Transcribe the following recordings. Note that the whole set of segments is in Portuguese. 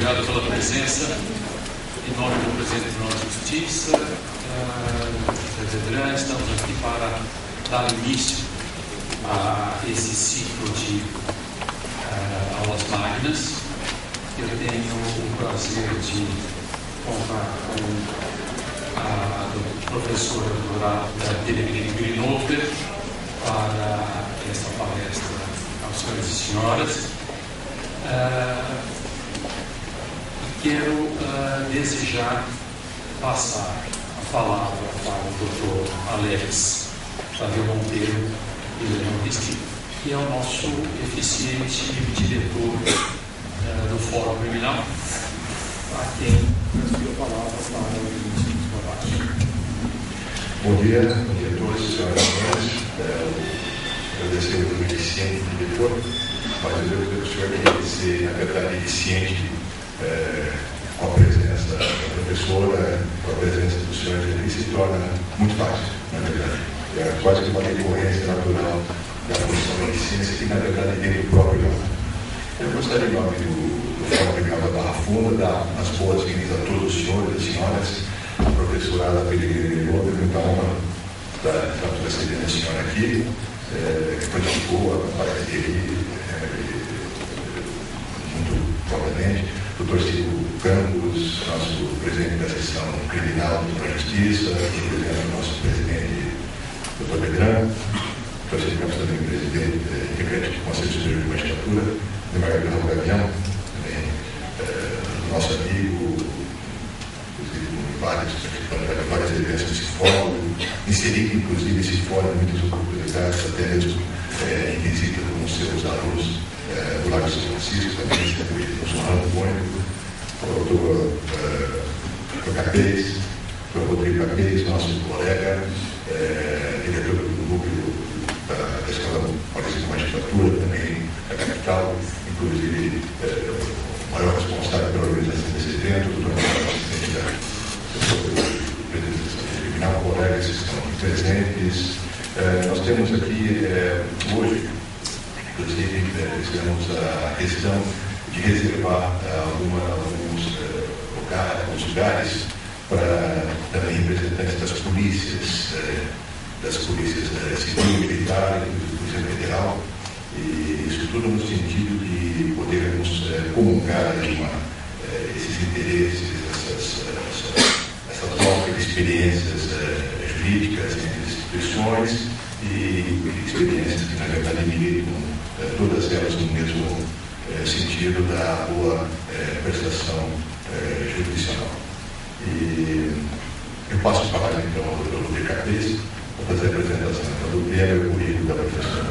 obrigado pela presença. Em nome do Presidente do Tribunal de Justiça, José Vedran, estamos aqui para dar início a esse ciclo de aulas magnas. Eu tenho o prazer de contar com a professora doutorada Pellegrini Grinover para esta palestra aos senhores e senhoras. Quero desejar passar a palavra para o Dr. Alex Xavier Monteiro e Leão Cristina, que é o nosso eficiente diretor do Fórum Criminal, a quem transfiro a palavra para o início do debate. Bom dia a todos, senhoras e senhores. Agradecer o eficiente diretor, mas eu devo dizer que o senhor tem que ser, na verdade, eficiente com a presença da professora, com a presença do senhor, ele se torna muito fácil, na verdade. É quase que uma decorrência natural da função da eficiência, que, na verdade, tem o próprio nome. Eu gostaria, em nome do Fórum Criminal da Barra Funda, dar as boas-vindas a todos os senhores e senhoras, a professorada Pellegrini Grinover, muita honra de receber a senhora aqui, que participou, a parceria muito provavelmente, o Dr. Silvio Campos, nosso presidente da seção criminal da Justiça, o nosso presidente, Dr. Vedran, o Dr. Silvio Campos também presidente integrante do Conselho Superior de Magistratura, de Margarida Gavião, também nosso amigo, várias eventos desse fórum, inserido inclusive esse fórum em muitas oportunidades, até mesmo em visita com os seus alunos do Lago São Francisco, também sempre nos honrando muito, o Dr. Capês, o Dr. Rodrigo Capês, nosso colega, diretor do núcleo da Escola Paulista de Magistratura, também da capital, inclusive o maior responsável pela organização desse evento, o Dr. Assistente da Criminal, colegas que estão aqui presentes. Nós temos aqui hoje, inclusive, fizemos a questão de reservar alguns lugares para também representantes das polícias civil e militar, e Polícia Federal, e isso tudo no sentido de podermos comungar esses interesses, essa troca de experiências jurídicas entre instituições e experiências que, na verdade, militam todas elas no mesmo sentido da boa prestação jurisdicional. E eu passo a palavra, então, ao Dr. Rodrigo Capês, para fazer a apresentação do tema e o currículo da professora.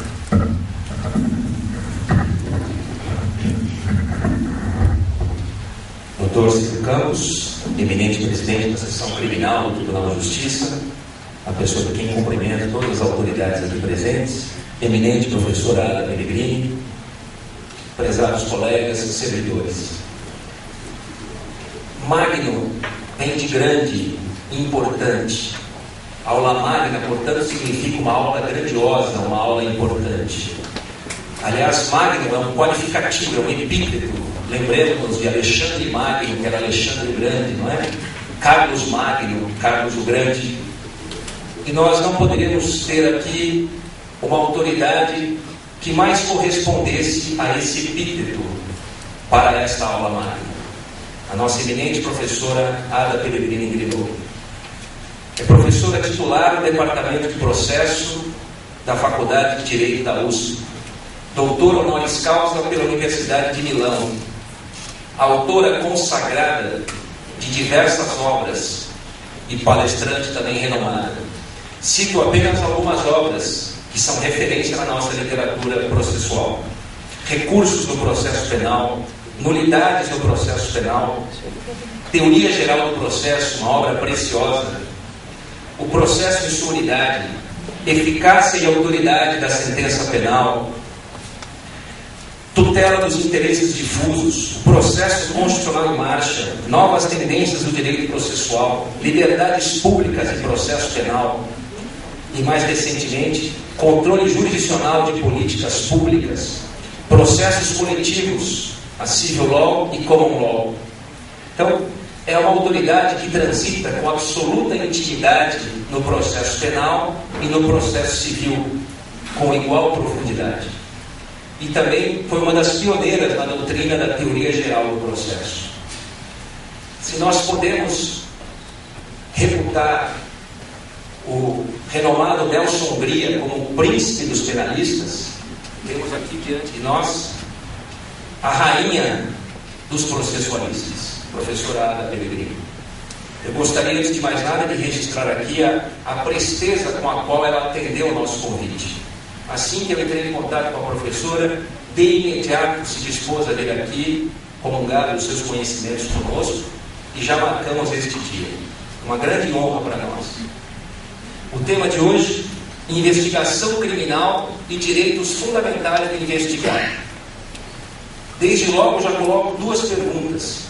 Dr. Silvio Campos, eminente presidente da seção criminal do Tribunal de Justiça, a pessoa de quem cumprimento todas as autoridades aqui presentes, eminente professora Ada Pellegrini, prezados colegas e servidores. Magno vem de grande, importante. Aula magna, portanto, significa uma aula grandiosa, uma aula importante. Aliás, magno é um qualificativo, é um epíteto. Lembremos de Alexandre Magno, que era Alexandre o Grande, não é? Carlos Magno, Carlos o Grande. E nós não poderíamos ter aqui uma autoridade que mais correspondesse a esse epíteto para esta aula magna. A nossa eminente professora Ada Pellegrini Grinover. É professora titular do Departamento de Processo da Faculdade de Direito da USP. Doutora honoris causa pela Universidade de Milão. Autora consagrada de diversas obras e palestrante também renomada. Cito apenas algumas obras que são referência na nossa literatura processual. Recursos do processo penal, nulidades do processo penal, Teoria Geral do Processo, uma obra preciosa, o processo de solenidade, eficácia e autoridade da sentença penal, tutela dos interesses difusos, o processo constitucional em marcha, novas tendências do direito processual, liberdades públicas em processo penal e, mais recentemente, controle jurisdicional de políticas públicas, processos coletivos, a civil law e common law, Então, é uma autoridade que transita com absoluta intimidade no processo penal e no processo civil, com igual profundidade. E também foi uma das pioneiras na doutrina da teoria geral do processo. Se nós podemos reputar o renomado Nelson Hungria como o príncipe dos penalistas, temos aqui diante de nós a rainha dos processualistas, professora Ada Pellegrini. Eu gostaria, antes de mais nada, de registrar aqui a presteza com a qual ela atendeu o nosso convite. Assim que eu entrei em contato com a professora, de imediato se dispôs a vir aqui, comungar os seus conhecimentos conosco, e já marcamos este dia. Uma grande honra para nós. O tema de hoje: investigação criminal e direitos fundamentais de investigar. Desde logo já coloco duas perguntas.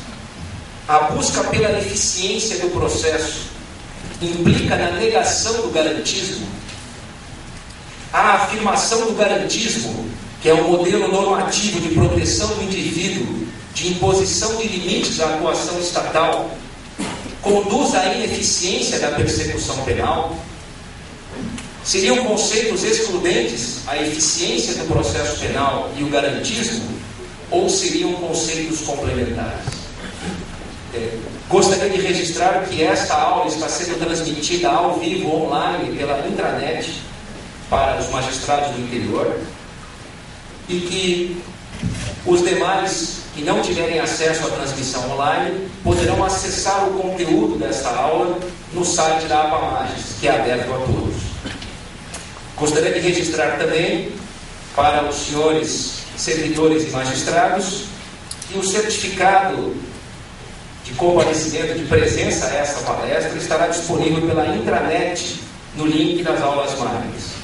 A busca pela eficiência do processo implica na negação do garantismo? A afirmação do garantismo, que é um modelo normativo de proteção do indivíduo, de imposição de limites à atuação estatal, conduz à ineficiência da persecução penal? Seriam conceitos excludentes a eficiência do processo penal e o garantismo, ou seriam conceitos complementares? Gostaria de registrar que esta aula está sendo transmitida ao vivo, online, pela intranet, para os magistrados do interior, e que os demais que não tiverem acesso à transmissão online poderão acessar o conteúdo desta aula no site da APAMAGES, que é aberto a todos. Gostaria de registrar também para os senhores servidores e magistrados que o certificado de comparecimento, de presença a esta palestra, estará disponível pela intranet no link das aulas mágicas.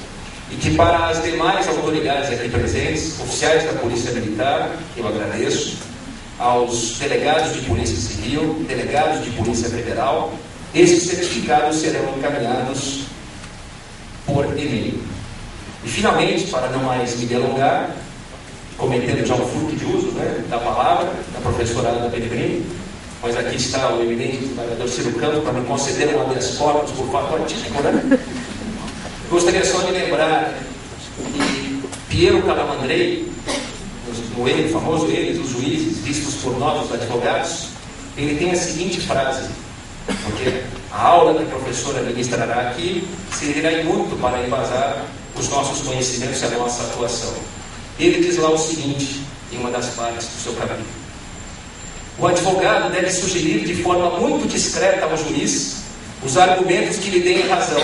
E que para as demais autoridades aqui presentes, oficiais da Polícia Militar, eu agradeço, aos delegados de Polícia Civil, delegados de Polícia Federal, esses certificados serão encaminhados por e-mail. E finalmente, para não mais me delongar, cometendo já um furto de uso, da palavra da professora Ada Pellegrini, mas aqui está o eminente desembargador Ciro Campos para me conceder um habeas corpus por fato atípico, Gostaria só de lembrar que Piero Calamandrei, no famoso Eles, os juízes, vistos por nós, os advogados, ele tem a seguinte frase, porque a aula que a professora ministrará aqui servirá muito para embasar os nossos conhecimentos e a nossa atuação. Ele diz lá o seguinte, em uma das partes do seu capítulo: o advogado deve sugerir de forma muito discreta ao juiz os argumentos que lhe deem razão,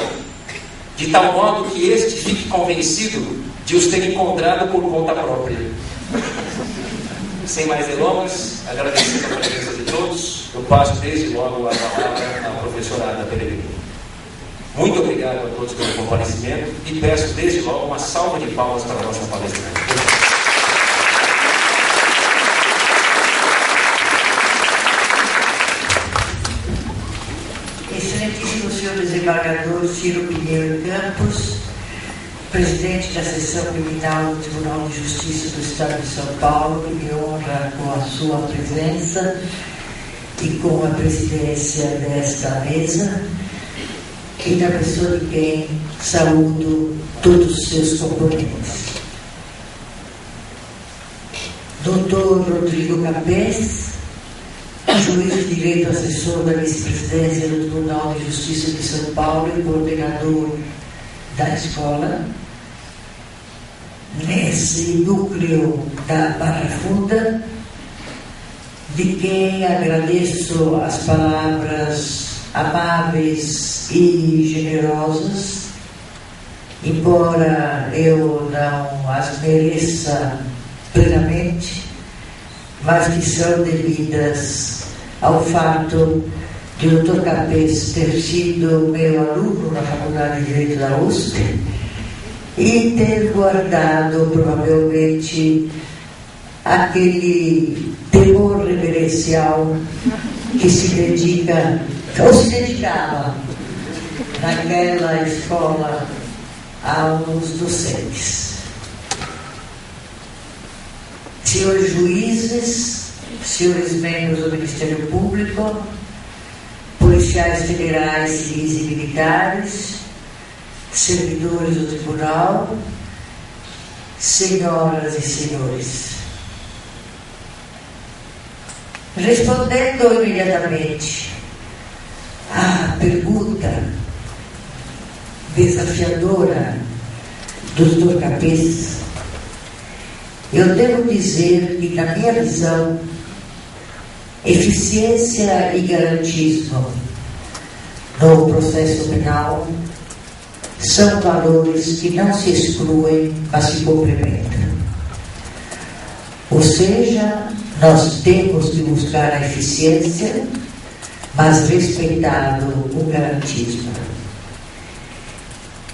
de tal modo que este fique convencido de os ter encontrado por conta própria. Sem mais delongas, agradecendo a presença de todos, eu passo desde logo a palavra à professora Ada Pellegrini. Muito obrigado a todos pelo comparecimento e peço desde logo uma salva de palmas para a nossa palestrante. Excelentíssimo senhor desembargador Ciro Pinheiro Campos, presidente da Seção Criminal do Tribunal de Justiça do Estado de São Paulo, que me honra com a sua presença e com a presidência desta mesa, e da pessoa de quem saúdo todos os seus componentes. Doutor Rodrigo Capês, juiz de direito assessor da vice-presidência do Tribunal de Justiça de São Paulo e coordenador da escola, nesse núcleo da Barra Funda, de quem agradeço as palavras amáveis e generosas, embora eu não as mereça plenamente, mas que são devidas ao fato de o Dr. Capês ter sido meu aluno na Faculdade de Direito da USP e ter guardado provavelmente aquele temor reverencial que se dedica, ou se dedicava naquela escola aos docentes. Senhores juízes, senhores membros do Ministério Público, policiais federais, civis e militares, servidores do Tribunal, senhoras e senhores. Respondendo imediatamente à pergunta desafiadora do Dr. Cabeças, eu devo dizer que, na minha visão, eficiência e garantismo no processo penal são valores que não se excluem, mas se complementam. Ou seja, nós temos que buscar a eficiência, mas respeitando o garantismo.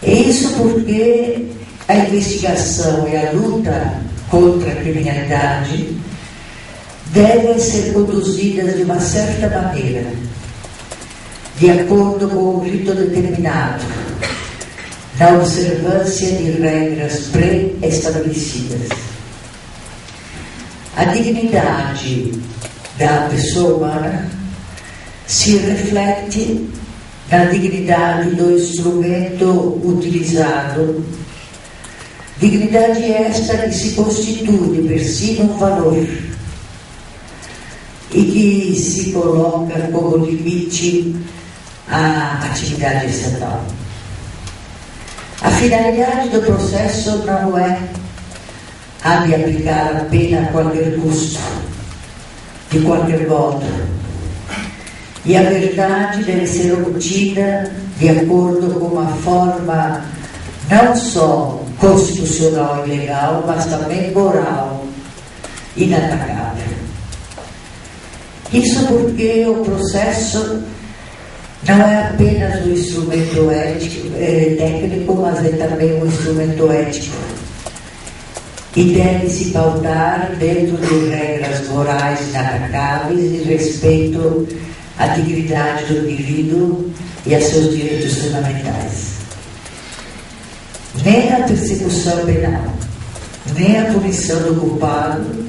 E isso porque a investigação e a luta contra a criminalidade devem ser conduzidas de uma certa maneira, de acordo com um rito determinado, na observância de regras pré-estabelecidas. A dignidade da pessoa humana se reflete na dignidade do instrumento utilizado, dignidade esta que se constitui per si um valor e que se coloca como limite à atividade estatal. A finalidade do processo não é a de aplicar a pena a qualquer custo, de qualquer modo. E a verdade deve ser obtida de acordo com uma forma não só constitucional e legal, mas também moral, inatacável. Isso porque o processo não é apenas um instrumento técnico, mas é também um instrumento ético. E deve se pautar dentro de regras morais inatacáveis e respeito à dignidade do indivíduo e a seus direitos fundamentais. Nem a persecução penal, nem a punição do culpado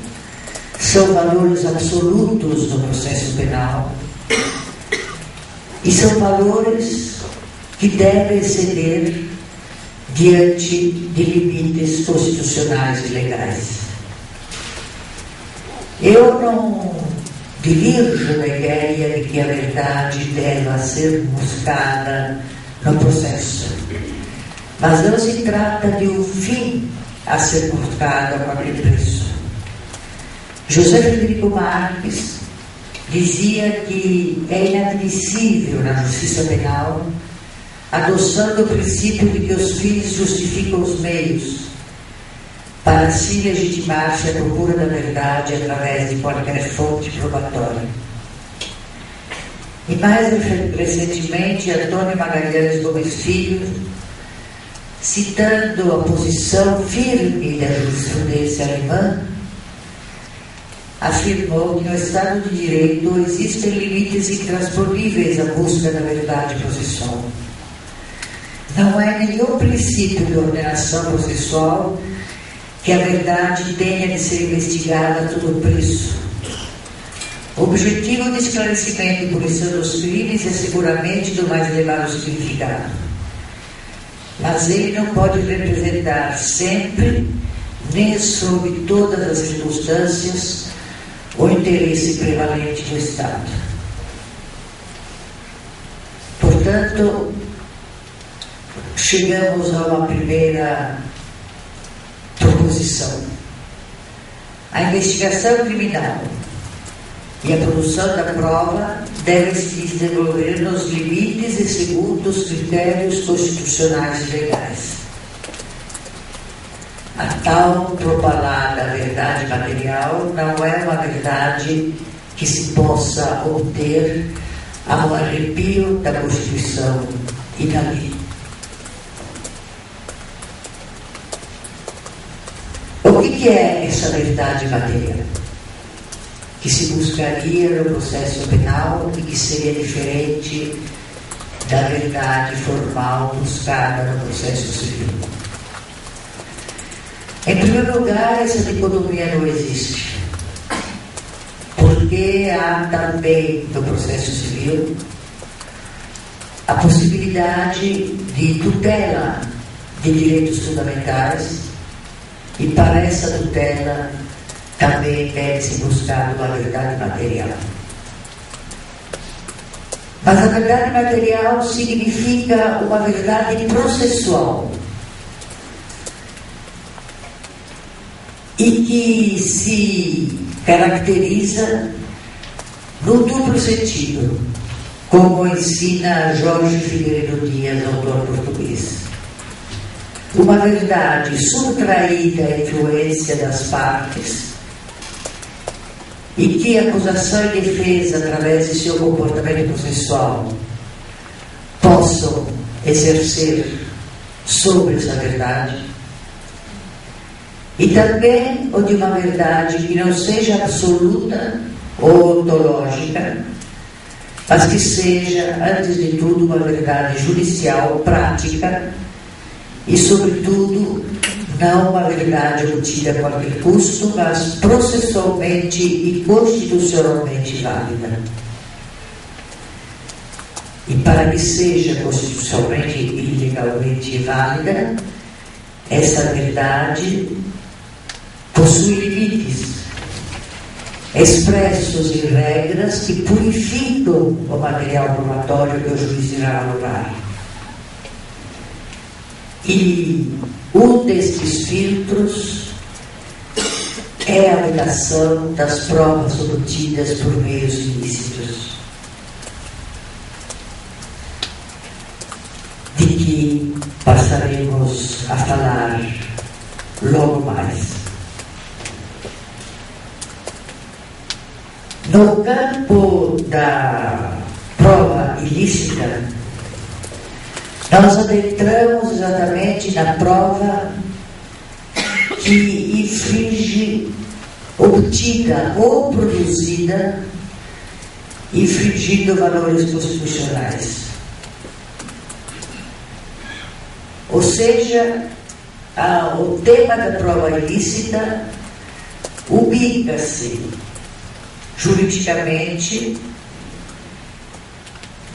são valores absolutos do processo penal e são valores que devem ceder diante de limites constitucionais e legais. Eu não divirjo da ideia de que a verdade deva ser buscada no processo, mas não se trata de um fim a ser buscado a qualquer preço. José Frederico Marques dizia que é inadmissível na justiça penal, adoçando o princípio de que os fins justificam os meios, para assim legitimar-se a procura da verdade através de qualquer fonte probatória. E mais recentemente, Antônio Magalhães Gomes Filho, citando a posição firme da jurisprudência alemã, afirmou que no Estado de Direito existem limites intransponíveis à busca da verdade processual. Não é nenhum princípio de ordenação processual que a verdade tenha de ser investigada a todo preço. O objetivo de esclarecimento e punição dos crimes é seguramente do mais elevado significado, mas ele não pode representar sempre, nem sob todas as circunstâncias, o interesse prevalente do Estado. Portanto, chegamos a uma primeira proposição. A investigação criminal e a produção da prova devem se desenvolver nos limites e segundo os critérios constitucionais e legais. A tal propalada verdade material não é uma verdade que se possa obter ao arrepio da Constituição e da lei. O que é essa verdade material? Que se buscaria no processo penal e que seria diferente da verdade formal buscada no processo civil. Em primeiro lugar, essa dicotomia não existe. Por porque há também no processo civil a possibilidade de tutela de direitos fundamentais, e para essa tutela também deve-se buscar uma verdade material. Mas a verdade material significa uma verdade processual e que se caracteriza no duplo sentido, como ensina Jorge Figueiredo Dias, autor português. Uma verdade subtraída à influência das partes e que a acusação e defesa, através de seu comportamento processual, possam exercer sobre essa verdade. E também o de uma verdade que não seja absoluta ou ontológica, mas que seja, antes de tudo, uma verdade judicial, prática, e, sobretudo, não uma verdade obtida a qualquer custo, mas processualmente e constitucionalmente válida. E para que seja constitucionalmente e legalmente válida, essa verdade possui limites expressos em regras que purificam o material probatório que o juiz irá valorar. E um destes filtros é a vedação das provas obtidas por meios ilícitos, de que passaremos a falar logo mais. No campo da prova ilícita, nós adentramos exatamente na prova que infringe, obtida ou produzida, infringindo valores constitucionais. Ou seja, o tema da prova ilícita ubica-se juridicamente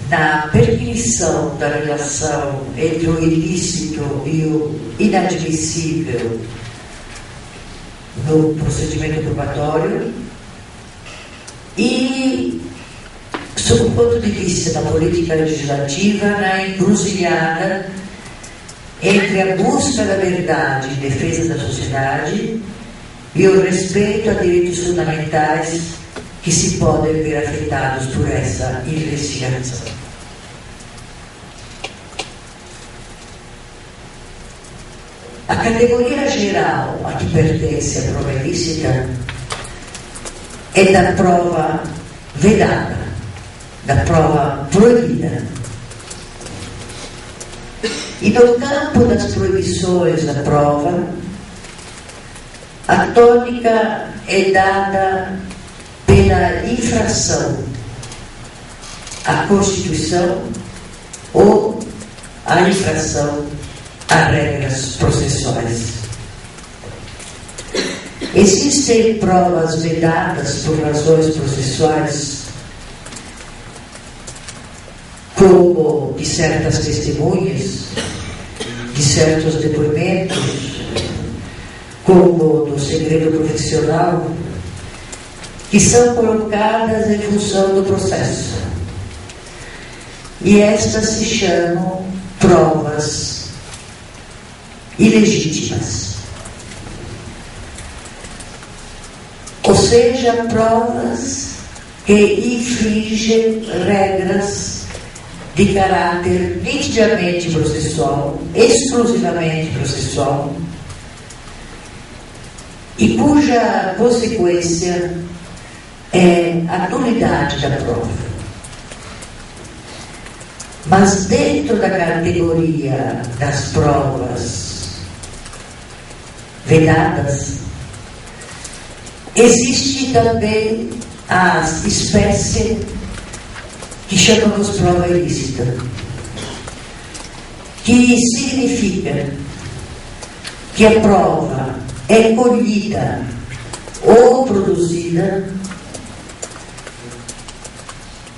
na definição da relação entre o ilícito e o inadmissível no procedimento probatório e, sob o ponto de vista da política legislativa, na encruzilhada entre a busca da verdade em defesa da sociedade e o respeito a direitos fundamentais que se podem ver afetados por essa investigação. A categoria geral a que pertence a prova ilícita é da prova vedada, da prova proibida. E no campo das proibições da prova, a tônica é dada pela infração à Constituição ou a infração a regras processuais. Existem provas vedadas por razões processuais, como de certas testemunhas, de certos depoimentos, como do segredo profissional, que são colocadas em função do processo. E estas se chamam provas ilegítimas. Ou seja, provas que infringem regras de caráter nitidamente processual, exclusivamente processual, e cuja consequência é a nulidade da prova. Mas dentro da categoria das provas vedadas, existe também a espécie que chamamos prova ilícita, que significa que a prova é colhida ou produzida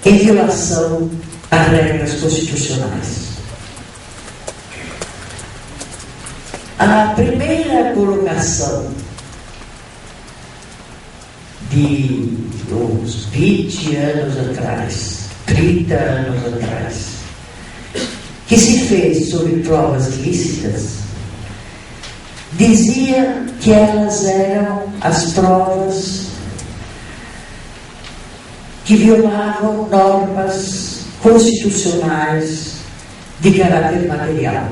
em violação às regras constitucionais. A primeira colocação de uns 20 anos atrás, 30 anos atrás, que se fez sobre provas ilícitas, dizia que elas eram as provas que violavam normas constitucionais de caráter material.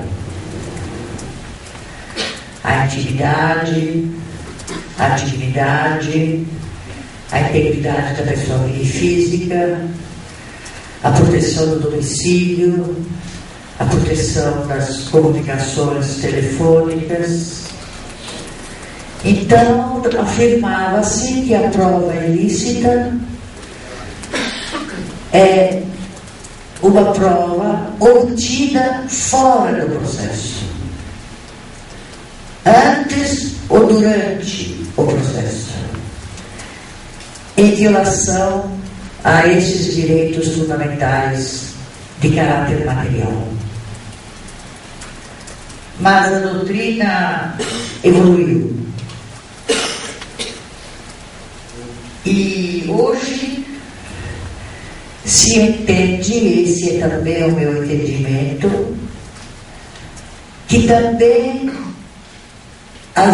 A intimidade, a dignidade, a integridade da pessoa física, a proteção do domicílio, a proteção das comunicações telefônicas. Então, afirmava-se que a prova ilícita é uma prova obtida fora do processo, antes ou durante o processo, em violação a esses direitos fundamentais de caráter material. Mas a doutrina evoluiu. E hoje se entende, esse é também o meu entendimento, que também a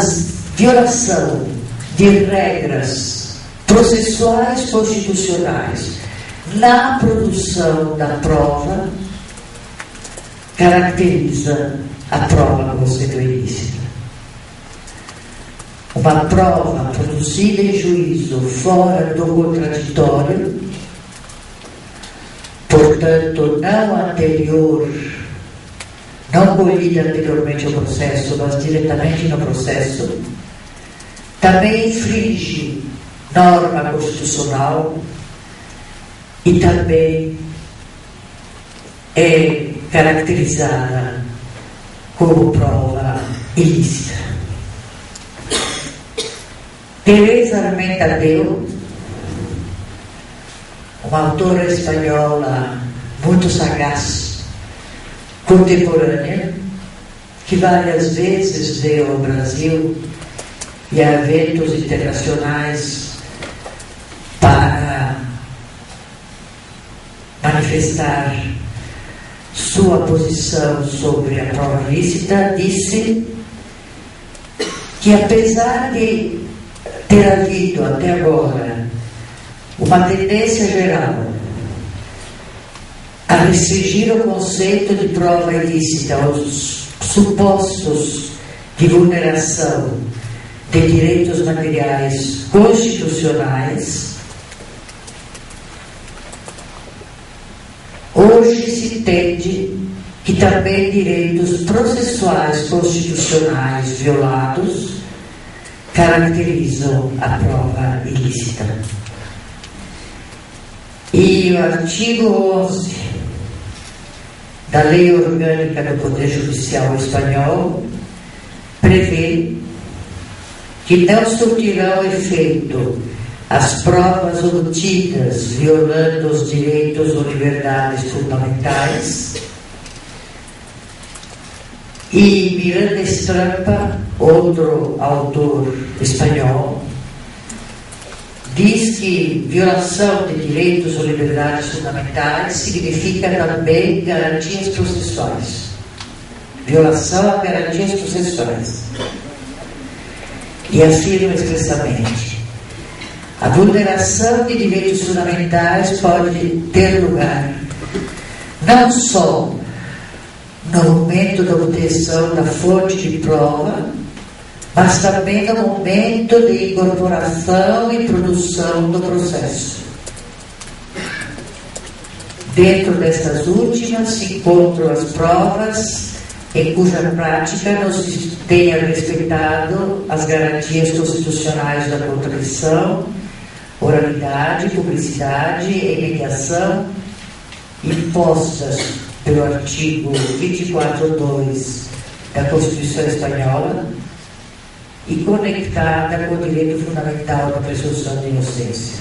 violação de regras processuais constitucionais na produção da prova caracteriza a prova concedeu ilícita. Uma prova produzida em juízo fora do contraditório, portanto não anterior, não colhida anteriormente ao processo, mas diretamente no processo, também infringe norma constitucional e também é caracterizada como prova ilícita. Teresa Armentadeu, uma autora espanhola muito sagaz, contemporânea, que várias vezes veio ao Brasil e a eventos internacionais para manifestar sua posição sobre a prova ilícita, disse que, apesar de ter havido até agora uma tendência geral a restringir o conceito de prova ilícita aos supostos de vulneração de direitos materiais constitucionais, hoje se entende que também direitos processuais constitucionais violados caracterizam a prova ilícita. E o artigo 11 da Lei Orgânica do Poder Judicial Espanhol prevê que não surtirão efeito as provas obtidas violando os direitos ou liberdades fundamentais. E Miranda Estrampa, outro autor espanhol, diz que violação de direitos ou liberdades fundamentais significa também garantias processuais. Violação a garantias processuais. E afirma expressamente: a vulneração de direitos fundamentais pode ter lugar não só no momento da obtenção da fonte de prova, mas também no momento de incorporação e produção do processo. Dentro destas últimas se encontram as provas em cuja prática não se tenha respeitado as garantias constitucionais da contradição, oralidade, publicidade e mediação impostas pelo artigo 24.2 da Constituição Espanhola e conectada com o direito fundamental da presunção de inocência.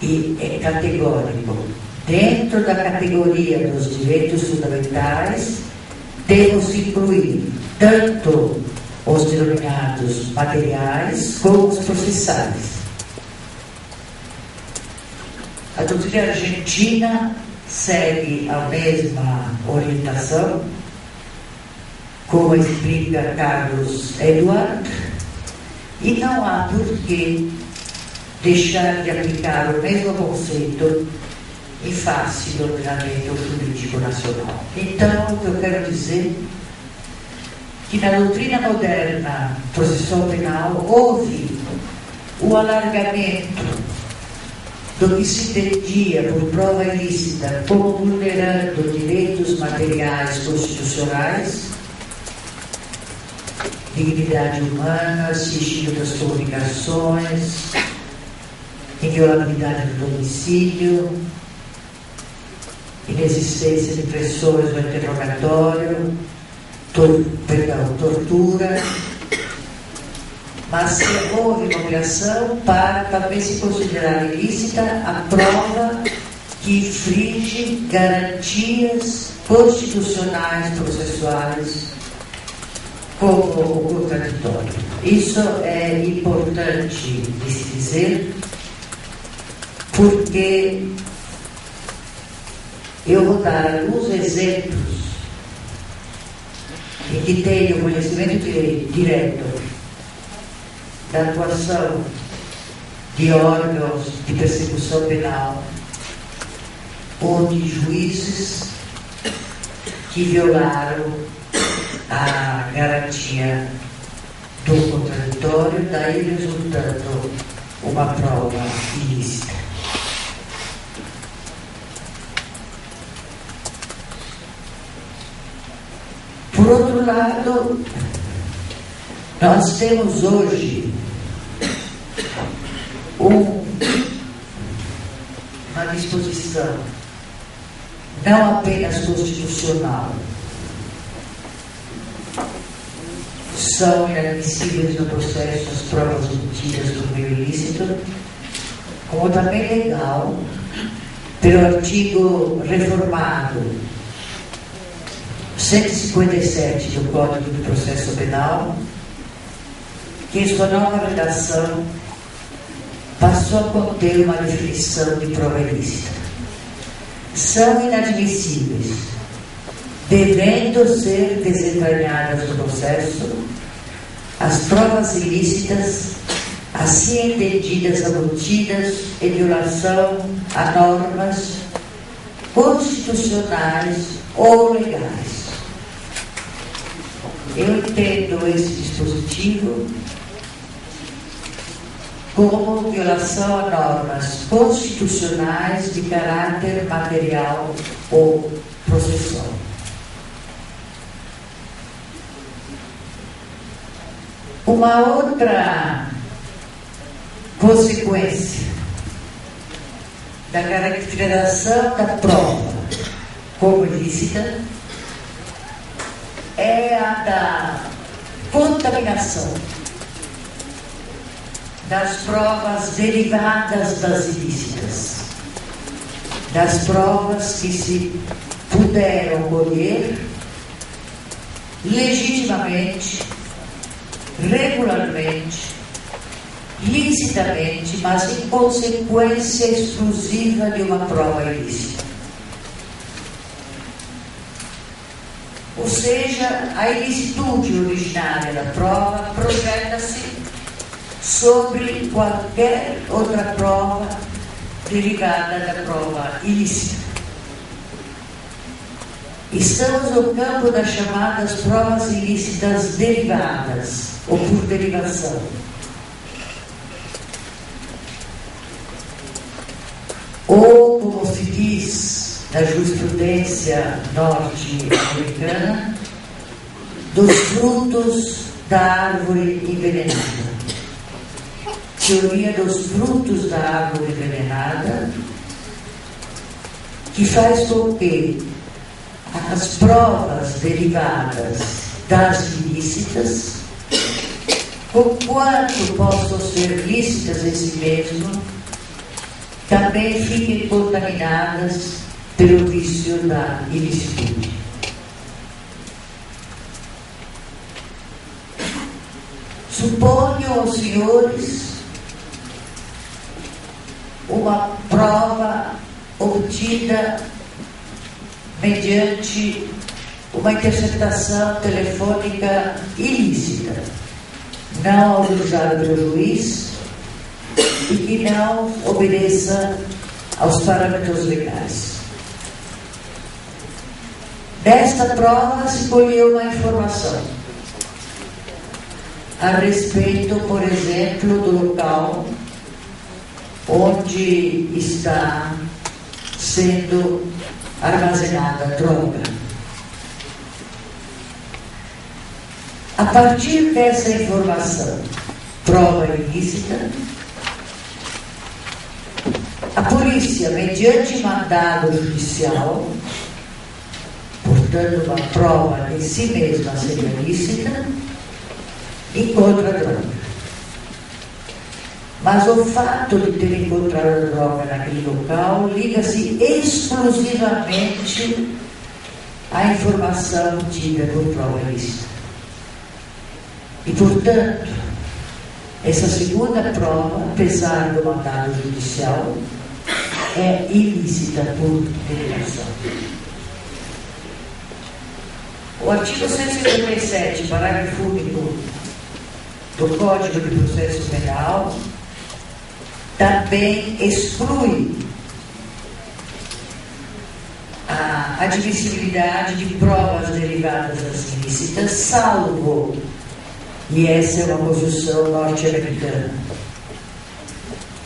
e é categórico. Dentro da categoria dos direitos fundamentais, temos que incluir tanto os denominados materiais como os processuais. A doutrina argentina segue a mesma orientação, como explica Carlos Eduard, e não há por que deixar de aplicar o mesmo conceito em face do ordenamento jurídico nacional. Então, o que eu quero dizer que na doutrina moderna processual penal houve o alargamento do que se entendia por prova ilícita como vulnerando direitos materiais constitucionais, dignidade humana, sigilo das comunicações, inviolabilidade do domicílio, inexistência de pressões no interrogatório, tortura, mas houve uma obrigação para também se considerar ilícita a prova que infringe garantias constitucionais processuais como o contraditório. Isso é importante de se dizer, porque eu vou dar alguns exemplos em que tenho conhecimento direto da atuação de órgãos de persecução penal ou de juízes que violaram a garantia do contraditório, daí resultando uma prova ilícita. Por outro lado, nós temos hoje uma disposição não apenas constitucional, são inadmissíveis no processo as provas obtidas do meio ilícito, como também legal, pelo artigo reformado 157 do Código de Processo Penal, que em sua nova redação passou a conter uma definição de prova ilícita. São inadmissíveis, devendo ser desentranhadas no processo, as provas ilícitas, assim entendidas ou obtidas em violação a normas constitucionais ou legais. Eu entendo esse dispositivo como violação a normas constitucionais de caráter material ou processual. Uma outra consequência da caracterização da prova como ilícita é a da contaminação das provas derivadas das ilícitas, das provas que se puderam colher legitimamente, regularmente, licitamente, mas em consequência exclusiva de uma prova ilícita. Ou seja, a ilicitude originária da prova projeta-se sobre qualquer outra prova derivada da prova ilícita. Estamos no campo das chamadas provas ilícitas derivadas, ou por derivação. Ou, como se diz na jurisprudência norte-americana, dos frutos da árvore envenenada. Teoria dos frutos da árvore envenenada, que faz com que as provas derivadas das ilícitas, conquanto possam ser lícitas em si mesmo, também fiquem contaminadas pelo vício da ilicitude. Suponham os senhores uma prova obtida mediante uma interceptação telefônica ilícita, não autorizada pelo juiz e que não obedeça aos parâmetros legais. Desta prova se colheu uma informação a respeito, por exemplo, do local onde está sendo armazenada a droga. A partir dessa informação, prova ilícita, a polícia, mediante mandado judicial, portanto uma prova em si mesma seria ilícita, encontra a droga. Mas o fato de ter encontrado a droga naquele local liga-se exclusivamente à informação obtida por prova ilícita. E, portanto, essa segunda prova, apesar do mandado judicial, é ilícita por derivação. O artigo 157, parágrafo único do Código de Processo Penal, também exclui a admissibilidade de provas derivadas das ilícitas, salvo, e essa é uma posição norte-americana,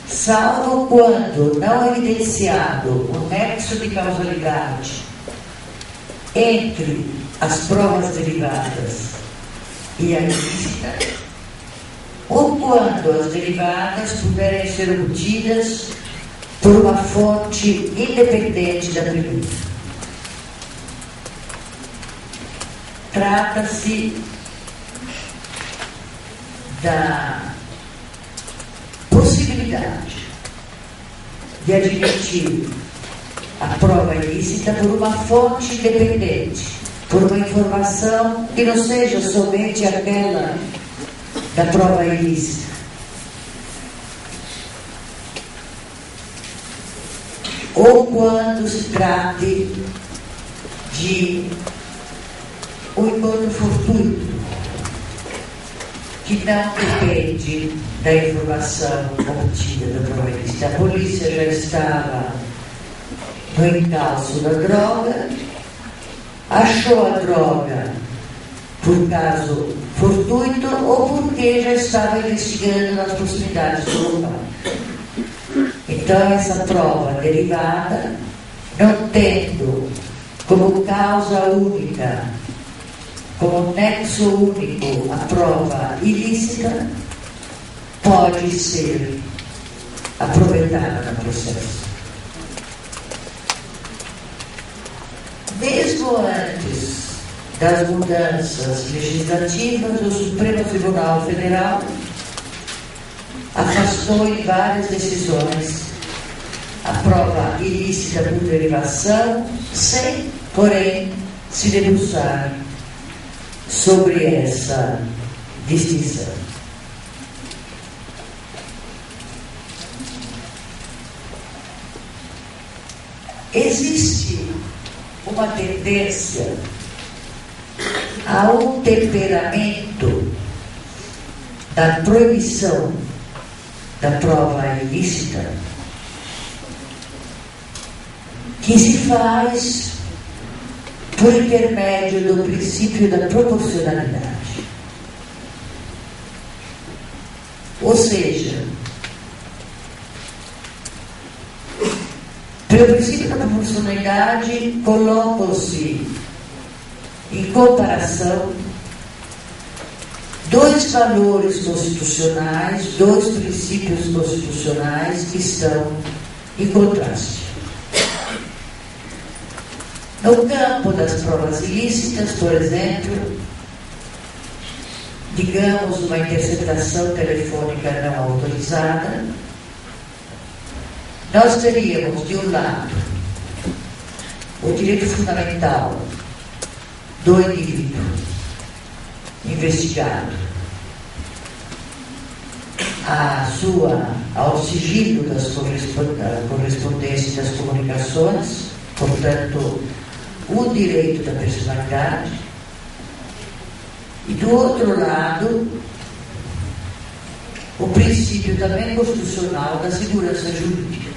salvo quando não evidenciado o nexo de causalidade entre as provas derivadas e a ilícita, ou quando as derivadas puderem ser obtidas por uma fonte independente da primeira. Trata-se da possibilidade de admitir a prova ilícita por uma fonte independente, por uma informação que não seja somente aquela da prova ilícita. Ou quando se trate de um encontro fortuito, que não depende da informação obtida da prova ilícita. A polícia já estava no encalço da droga, achou a droga por caso fortuito ou porque já estava investigando nas proximidades do local. Então, essa prova derivada, não tendo como causa única, como nexo único a prova ilícita, pode ser aproveitada no processo. Mesmo antes das mudanças legislativas, o Supremo Tribunal Federal afastou em várias decisões a prova ilícita por derivação, sem, porém, se debruçar sobre essa distinção. Existe uma tendência a um temperamento da proibição da prova ilícita que se faz por intermédio do princípio da proporcionalidade. Ou seja, pelo princípio da proporcionalidade, colocam-se em comparação dois valores constitucionais, dois princípios constitucionais que estão em contraste. No campo das provas ilícitas, por exemplo, digamos uma interceptação telefônica não autorizada, nós teríamos, de um lado, o direito fundamental do indivíduo investigado ao sigilo das correspondências das comunicações, portanto, o direito da personalidade, e do outro lado, o princípio também constitucional da segurança jurídica,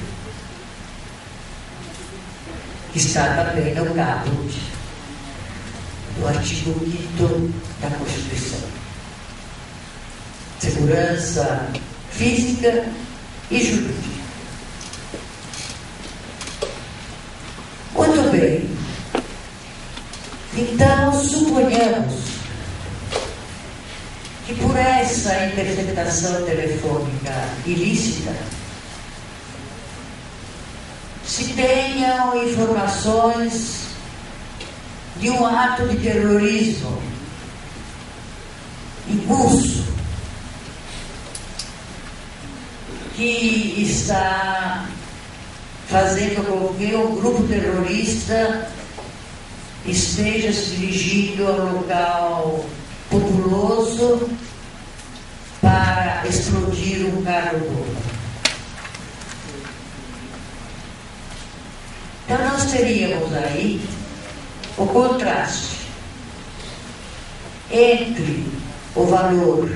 que está também no caput do artigo 5º da Constituição. Segurança física e jurídica. Muito bem. Então, suponhamos que por essa interceptação telefônica ilícita se tenham informações de um ato de terrorismo em curso, que está fazendo com que um grupo terrorista esteja se dirigindo ao local populoso para explodir um carro-bomba. Então nós teríamos aí o contraste entre o valor,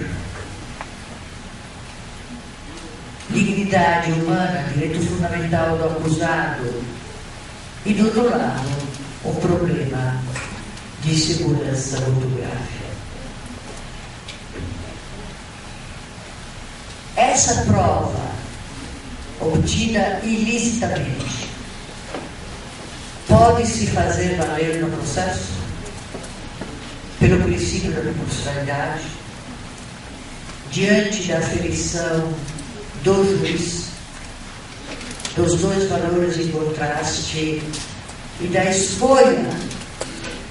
dignidade humana, direito fundamental do acusado, e do outro lado, o problema de segurança muito grave. Essa prova, obtida ilicitamente, pode se fazer valer no processo, pelo princípio da proporcionalidade, diante da aferição do juiz, dos dois valores em contraste e da escolha,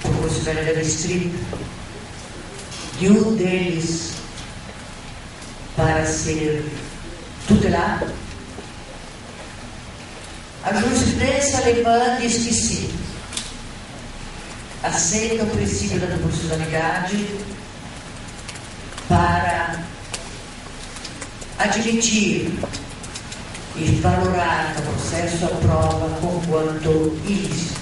por proporcionalidade estrita, de um deles para ser tutelado. A jurisprudência alemã diz que sim, aceita o princípio da proporcionalidade para admitir e valorar no processo a prova conquanto ilícita.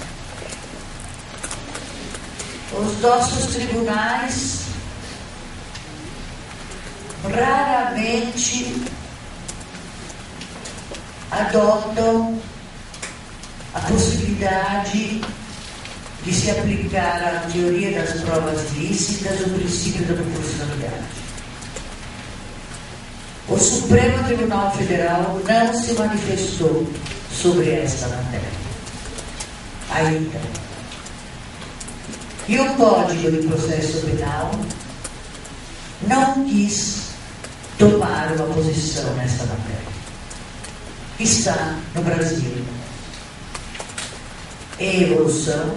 Os nossos tribunais raramente adotam a possibilidade de se aplicar à teoria das provas ilícitas o princípio da proporcionalidade. O Supremo Tribunal Federal não se manifestou sobre esta matéria ainda. E o Código de Processo Penal não quis tomar uma posição nesta matéria. Está no Brasil em evolução,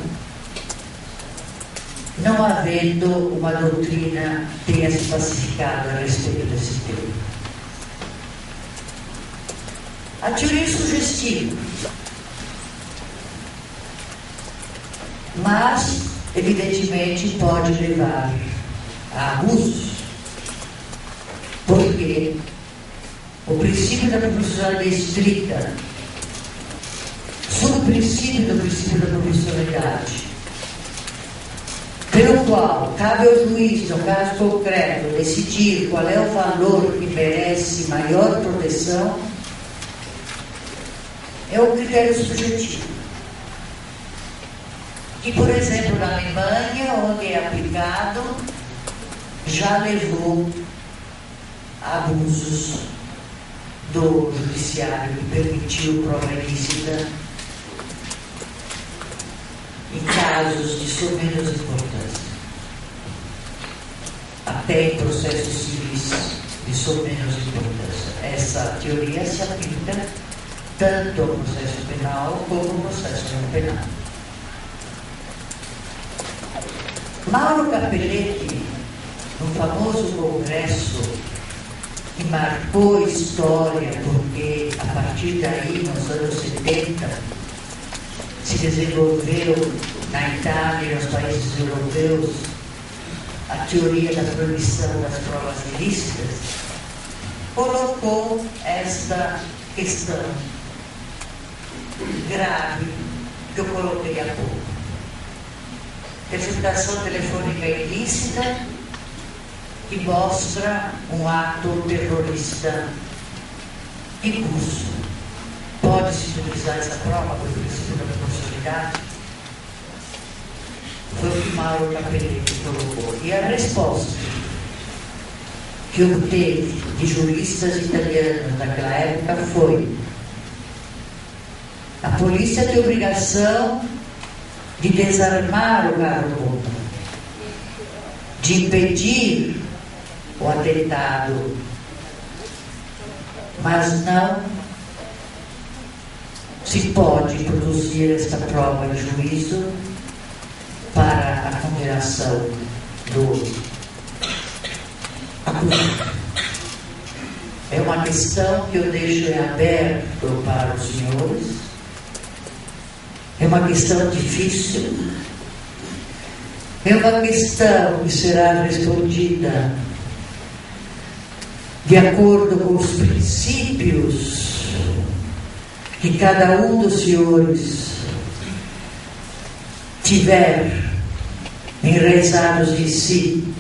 não havendo uma doutrina que tenha se pacificado a respeito desse tema. A teoria é sugestiva, mas evidentemente pode levar a abusos, porque o princípio da proporcionalidade estrita, subprincípio do princípio da proporcionalidade, pelo qual cabe ao juiz, no caso concreto, decidir qual é o valor que merece maior proteção, é um critério subjetivo. Que, por exemplo, na Alemanha, onde é aplicado, já levou a abusos do judiciário que permitiu prova ilícita em casos de somenos importância, até em processos civis de somenos importância. Essa teoria se aplica tanto ao processo penal como ao processo não penal. Mauro Capelletti, no famoso congresso que marcou a história, porque a partir daí, nos anos 70, se desenvolveu na Itália e nos países europeus a teoria da proibição das provas ilícitas, colocou esta questão grave que eu coloquei há pouco. Interceptação telefônica ilícita que mostra um ato terrorista em curso. Pode-se utilizar essa prova por princípio da proporcionalidade? Foi o que Mauro Capelletti colocou. E a resposta que obteve de juristas italianos naquela época foi: a polícia tem obrigação de desarmar o carro-bomba, de impedir o atentado, mas não se pode produzir esta prova de juízo para a condenação do acusado. É uma questão que eu deixo em aberto para os senhores. É uma questão difícil. É uma questão que será respondida de acordo com os princípios que cada um dos senhores tiver enraizados em si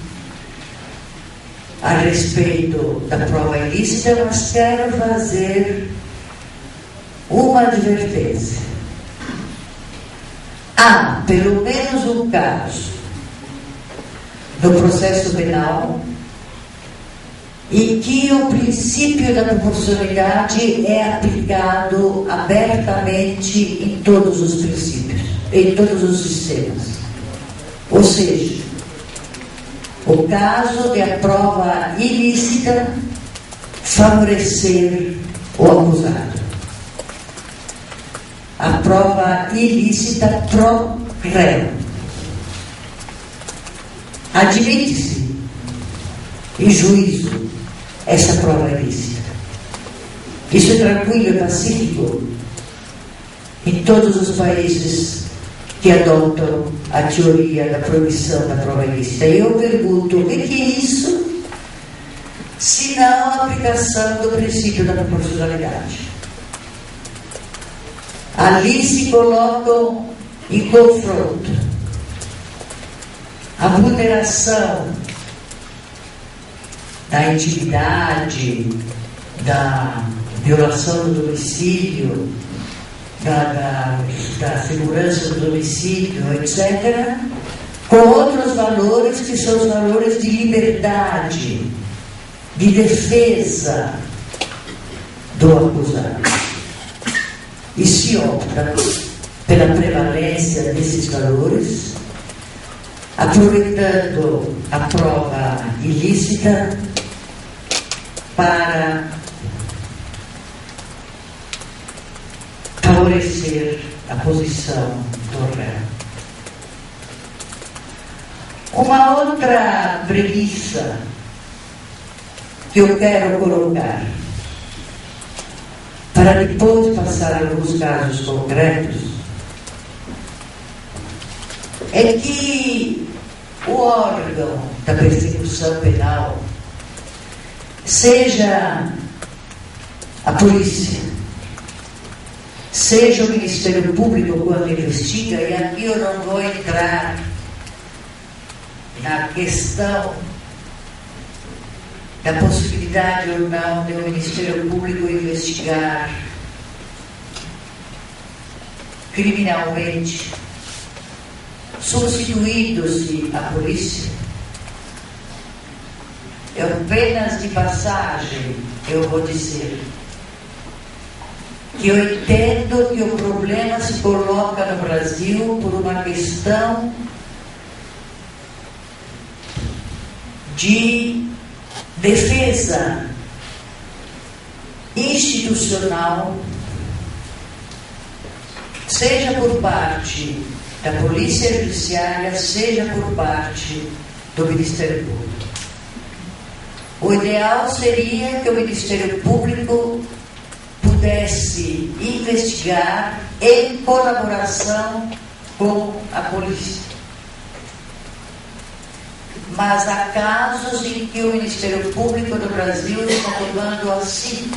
a respeito da prova ilícita, mas quero fazer uma advertência. Há pelo menos um caso no processo penal em que o princípio da proporcionalidade é aplicado abertamente em todos os princípios, em todos os sistemas. Ou seja, o caso de a prova ilícita favorecer o acusado. A prova ilícita pro réu. Admite-se em juízo essa prova ilícita. Isso é tranquilo e pacífico em todos os países que adotam a teoria da proibição da prova ilícita. E eu pergunto, o que é isso, se não a aplicação do princípio da proporcionalidade? Ali se colocam em confronto a vulneração da intimidade, da violação do domicílio, da segurança do domicílio, etc., com outros valores que são os valores de liberdade, de defesa do acusado. E se opta pela prevalência desses valores, aproveitando a prova ilícita para favorecer a posição do réu. Uma outra premissa que eu quero colocar, para depois passar a alguns casos concretos, é que o órgão da persecução penal, seja a polícia, seja o Ministério Público quando investiga, e aqui eu não vou entrar na questão da possibilidade ou não do Ministério Público investigar criminalmente, substituindo-se a polícia. É apenas de passagem eu vou dizer que eu entendo que o problema se coloca no Brasil por uma questão de defesa institucional, seja por parte da Polícia Judiciária, seja por parte do Ministério Público. O ideal seria que o Ministério Público pudesse investigar em colaboração com a polícia. Mas há casos em que o Ministério Público do Brasil está levando assim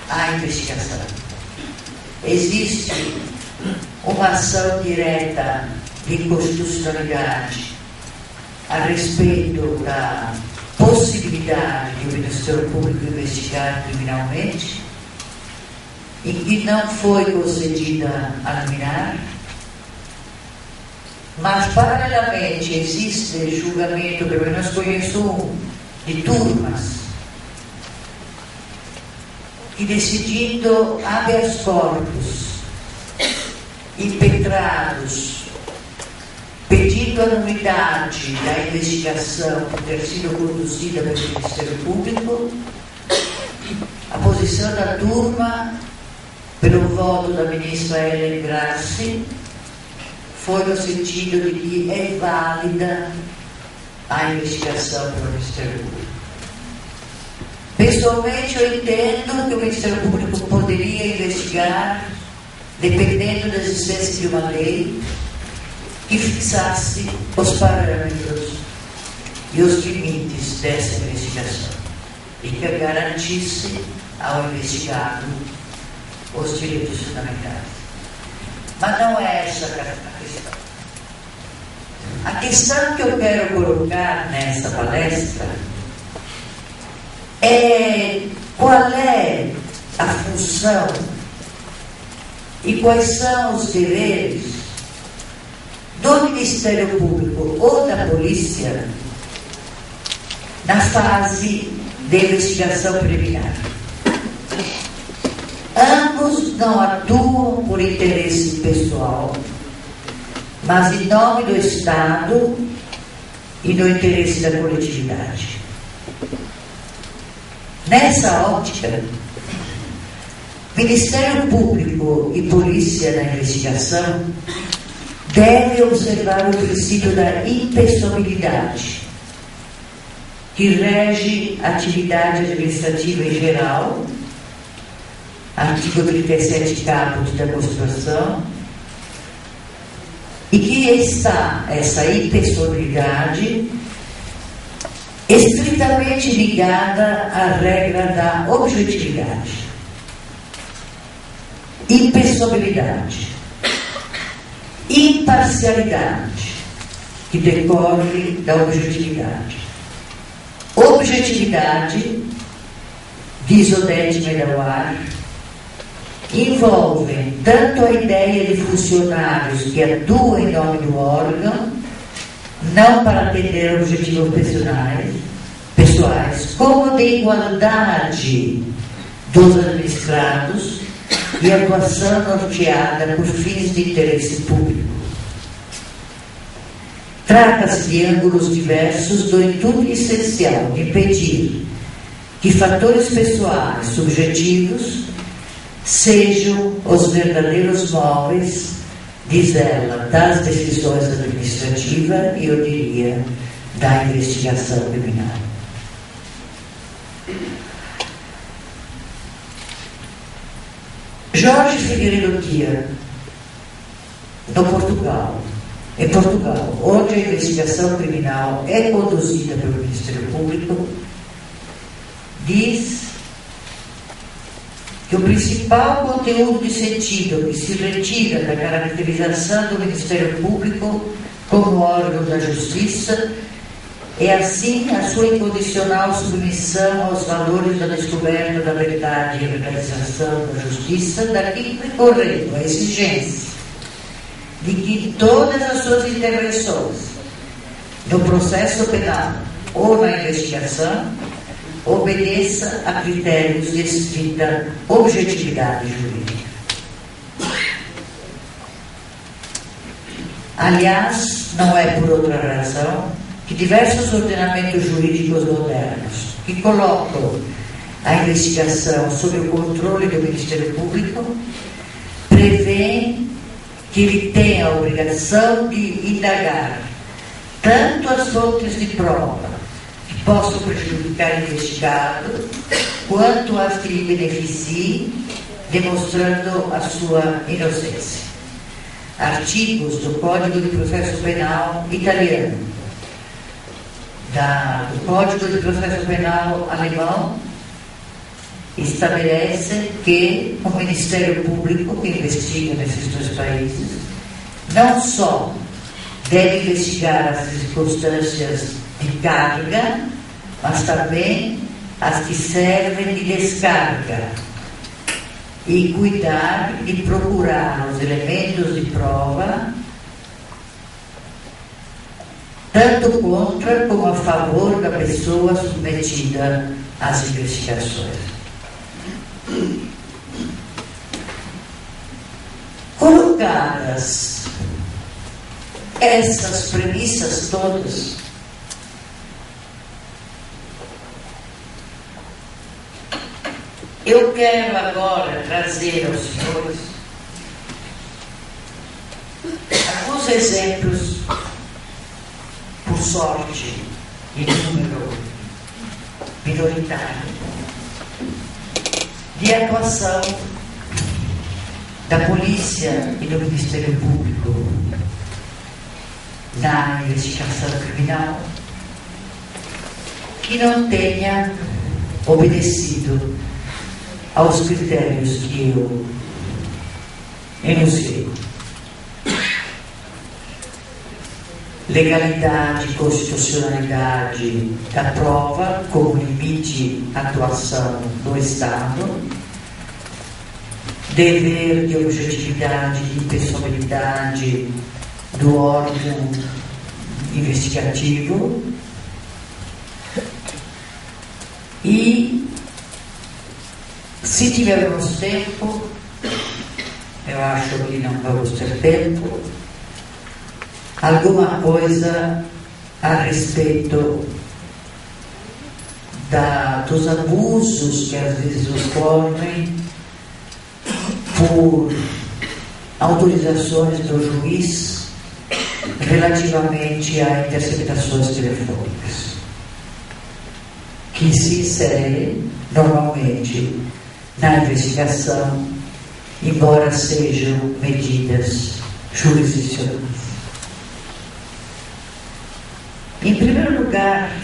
a investigação. Existe uma ação direta de inconstitucionalidade a respeito da possibilidade de o Ministério Público investigar criminalmente, em que não foi concedida a liminar, mas paralelamente existe julgamento, pelo menos conheço um, de turmas, que decidindo habeas corpus, impetrados, pedindo a nulidade da investigação por ter sido conduzida pelo Ministério Público, a posição da turma, pelo voto da ministra Helen Grassi, foi no sentido de que é válida a investigação pelo Ministério Público. Pessoalmente, eu entendo que o Ministério Público poderia investigar, dependendo da existência de uma lei que fixasse os parâmetros e os limites dessa investigação e que garantisse ao investigado os direitos fundamentais. Mas não é essa a questão. A questão que eu quero colocar nessa palestra é qual é a função e quais são os deveres do Ministério Público ou da Polícia na fase de investigação preliminar. Ambos não atuam por interesse pessoal, mas em nome do Estado e no interesse da coletividade. Nessa ótica, Ministério Público e Polícia na investigação devem observar o princípio da impessoabilidade, que rege a atividade administrativa em geral, artigo 37 caput da Constituição, e que está essa impessoabilidade estritamente ligada à regra da objetividade. Impessoabilidade, imparcialidade, que decorre da objetividade. Objetividade, diz Odete Medawar, envolvem tanto a ideia de funcionários que atuam em nome do órgão, não para atender objetivos pessoais, como de igualdade dos administrados e atuação norteada por fins de interesse público. Trata-se de ângulos diversos do intuito essencial de impedir que fatores pessoais subjetivos sejam os verdadeiros móveis, diz ela, das decisões administrativas e, eu diria, da investigação criminal. Jorge Figueiredo Guia, em Portugal, onde a investigação criminal é conduzida pelo Ministério Público, diz que o principal conteúdo de sentido que se retira da caracterização do Ministério Público como órgão da justiça é, assim, a sua incondicional submissão aos valores da descoberta da verdade e realização da justiça, daqui decorrendo a exigência de que todas as suas intervenções no processo penal ou na investigação obedeça a critérios de estrita objetividade jurídica. Aliás, não é por outra razão que diversos ordenamentos jurídicos modernos que colocam a investigação sob o controle do Ministério Público prevêem que ele tem a obrigação de indagar tanto as fontes de prova que possam prejudicar o investigado, quanto as que lhe beneficiem, demonstrando a sua inocência. Artigos do Código de Processo Penal italiano, do Código de Processo Penal alemão, estabelecem que o Ministério Público, que investiga nesses dois países, não só deve investigar as circunstâncias de carga, mas também as que servem de descarga, e cuidar de procurar os elementos de prova, tanto contra como a favor da pessoa submetida às investigações. Colocadas essas premissas todas, eu quero agora trazer aos senhores alguns exemplos, por sorte, em número minoritário, de atuação da polícia e do Ministério Público na investigação criminal, que não tenha obedecido aos critérios que eu enunciei. Legalidade e constitucionalidade da prova como limite à atuação do Estado, dever de objetividade e impessoalidade do órgão investigativo e, se tivermos tempo, eu acho que não vamos ter tempo, alguma coisa a respeito dos abusos que às vezes ocorrem por autorizações do juiz relativamente a interceptações telefônicas, que se inserem normalmente na investigação, embora sejam medidas jurisdicionais. Em primeiro lugar,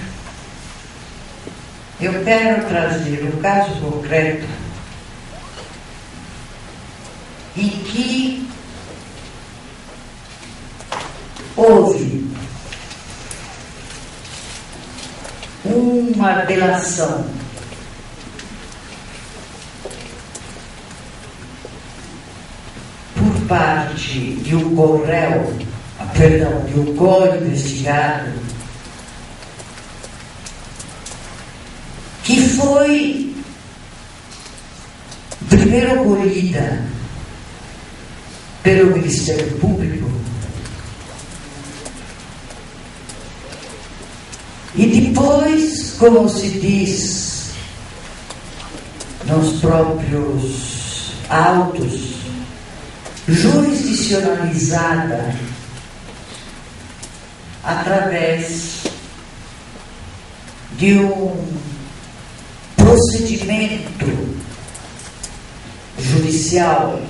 eu quero trazer um caso concreto em que houve uma delação por parte de um de um co-investigado, que foi primeiro colhida pelo Ministério Público e depois, como se diz nos próprios autos, jurisdicionalizada através de um procedimento judicial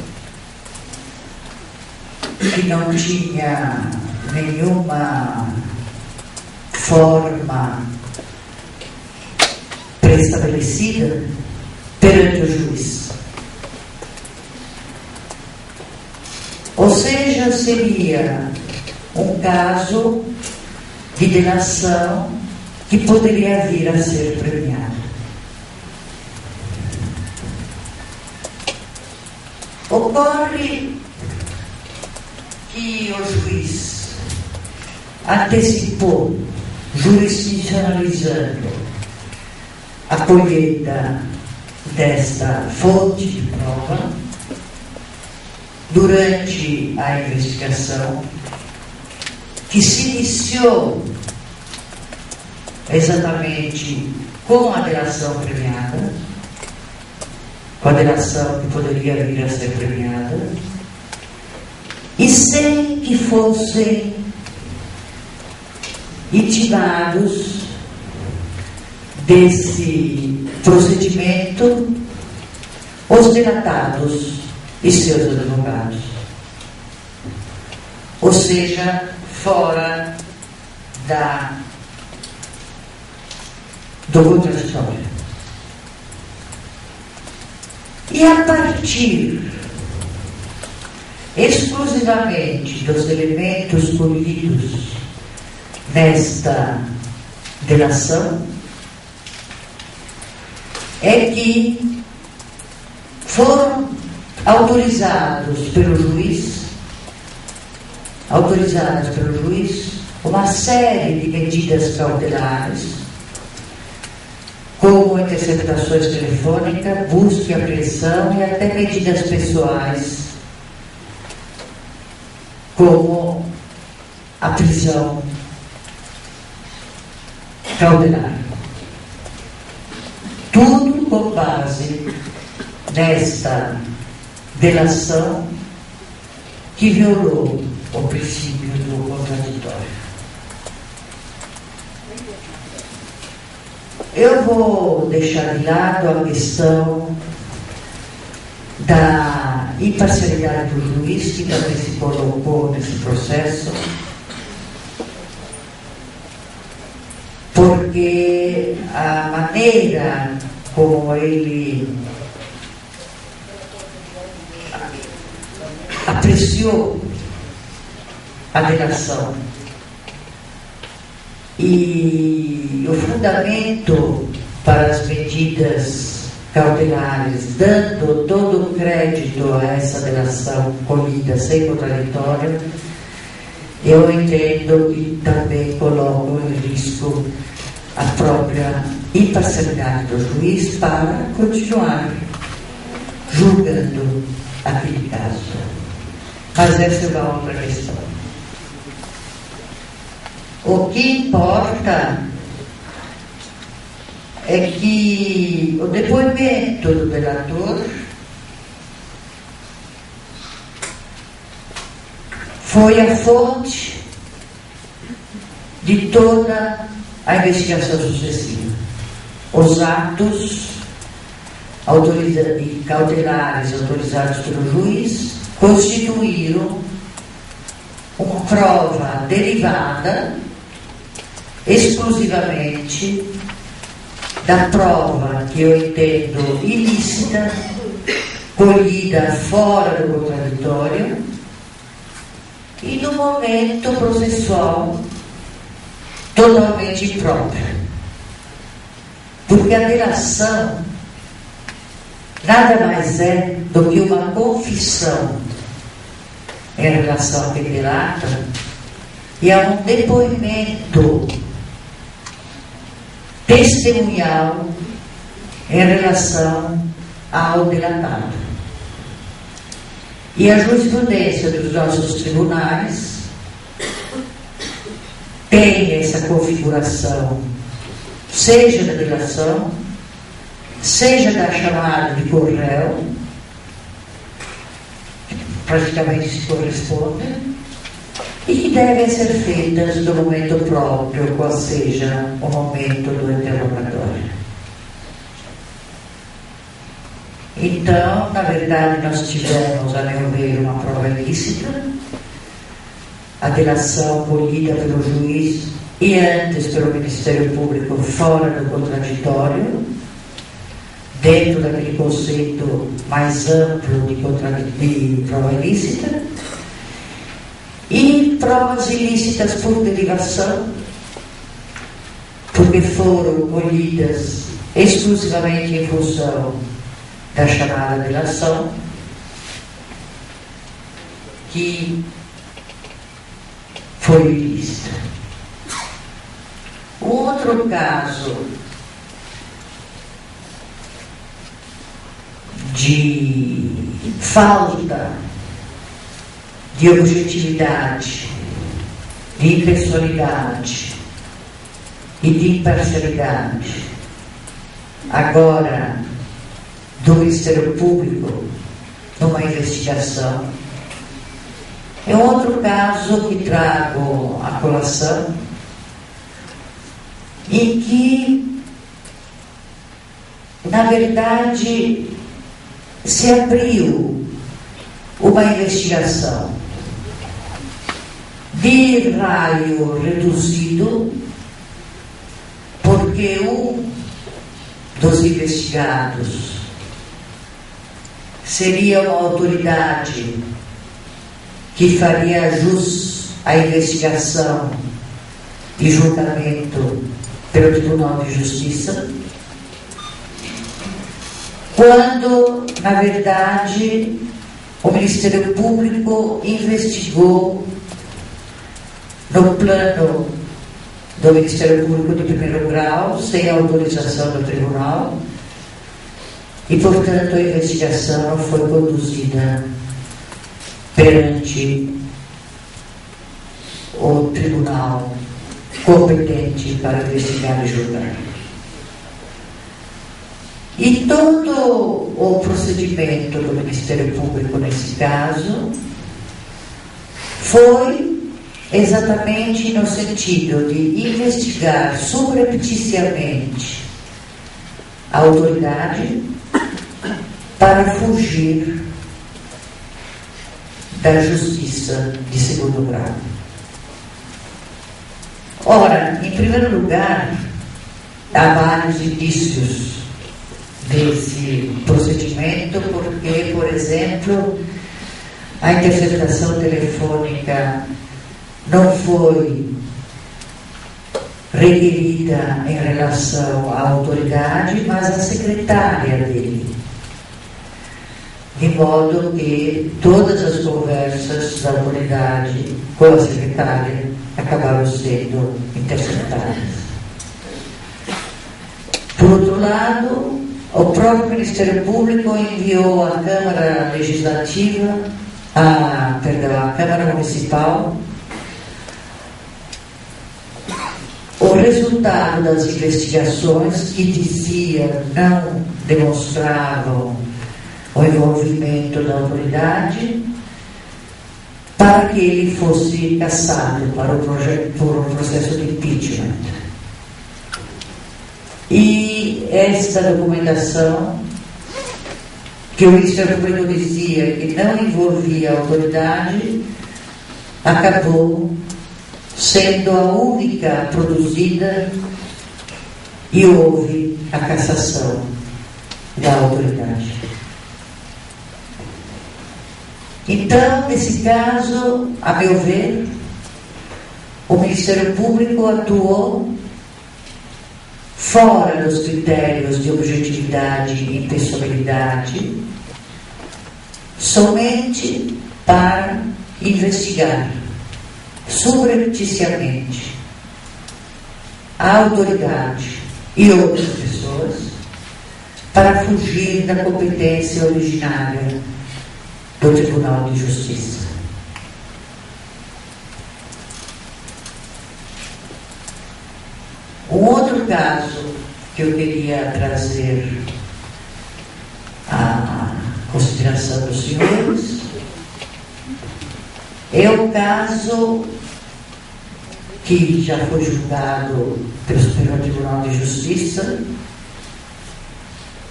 que não tinha nenhuma forma pré-estabelecida perante o juiz. Ou seja, seria um caso de delação que poderia vir a ser premiado. Ocorre que o juiz antecipou, jurisdicionalizando a colheita desta fonte de prova durante a investigação, que se iniciou exatamente com a delação premiada, com a delação que poderia vir a ser premiada, e sem que fossem intimados desse procedimento os delatados e seus advogados. Ou seja, fora do contraditório. E a partir exclusivamente dos elementos colhidos nesta delação, é que foram autorizadas pelo juiz uma série de medidas cautelares, como interceptações telefônicas, busca e apreensão e até medidas pessoais, como a prisão cautelar. Tudo com base nesta delação que violou o princípio do contraditório. Eu vou deixar de lado a questão da imparcialidade do juiz que também se colocou nesse processo, porque a maneira como ele apreciou a delação e o fundamento para as medidas cautelares, dando todo o crédito a essa delação colhida sem contraditório, eu entendo que também coloco em risco a própria imparcialidade do juiz para continuar julgando aquele caso. Mas essa é uma outra questão. O que importa é que o depoimento do delator foi a fonte de toda a investigação sucessiva. Os atos cautelares autorizados pelo juiz constituíram uma prova derivada exclusivamente da prova que eu entendo ilícita, colhida fora do contraditório e no momento processual totalmente impróprio. Porque a delação nada mais é do que uma confissão em relação a quem delata e a um depoimento testemunhal em relação ao delatado. E a jurisprudência dos nossos tribunais tem essa configuração, seja da delação, seja da chamada de corréu, que praticamente se correspondem, e que devem ser feitas no momento próprio, qual seja o momento do interrogatório. Então, na verdade, nós tivemos, a meu ver, uma prova ilícita, a delação colhida pelo juiz e antes pelo Ministério Público fora do contraditório, dentro daquele conceito mais amplo de prova ilícita, e provas ilícitas por derivação, porque foram colhidas exclusivamente em função da chamada delação, que foi ilícita. Outro caso de falta de objetividade, de impessoalidade e de imparcialidade, agora do Ministério Público numa investigação, é outro caso que trago à colação, em que na verdade, se abriu uma investigação de raio reduzido, porque um dos investigados seria uma autoridade que faria jus à investigação e julgamento pelo Tribunal de Justiça, quando, na verdade, o Ministério Público investigou no plano do Ministério Público de primeiro grau, sem autorização do Tribunal, e, portanto, a investigação foi conduzida perante o Tribunal competente para investigar e julgar. E todo o procedimento do Ministério Público, nesse caso, foi exatamente no sentido de investigar subrepticiamente a autoridade para fugir da justiça de segundo grau. Ora, em primeiro lugar, há vários indícios desse procedimento, porque, por exemplo, a interceptação telefônica não foi requerida em relação à autoridade, mas à secretária dele. De modo que todas as conversas da autoridade com a secretária acabaram sendo interceptadas. Por outro lado, o próprio Ministério Público enviou à Câmara Legislativa, à Câmara Municipal, o resultado das investigações que dizia não demonstravam o envolvimento da autoridade, para que ele fosse cassado por um processo de impeachment. E esta documentação, que o Ministério Público dizia que não envolvia a autoridade, acabou sendo a única produzida e houve a cassação da autoridade. Então, nesse caso, a meu ver, o Ministério Público atuou fora dos critérios de objetividade e impessoalidade, somente para investigar subrepticiamente a autoridade e outras pessoas para fugir da competência originária do Tribunal de Justiça. Um outro caso que eu queria trazer à consideração dos senhores é o caso que já foi julgado pelo Superior Tribunal de Justiça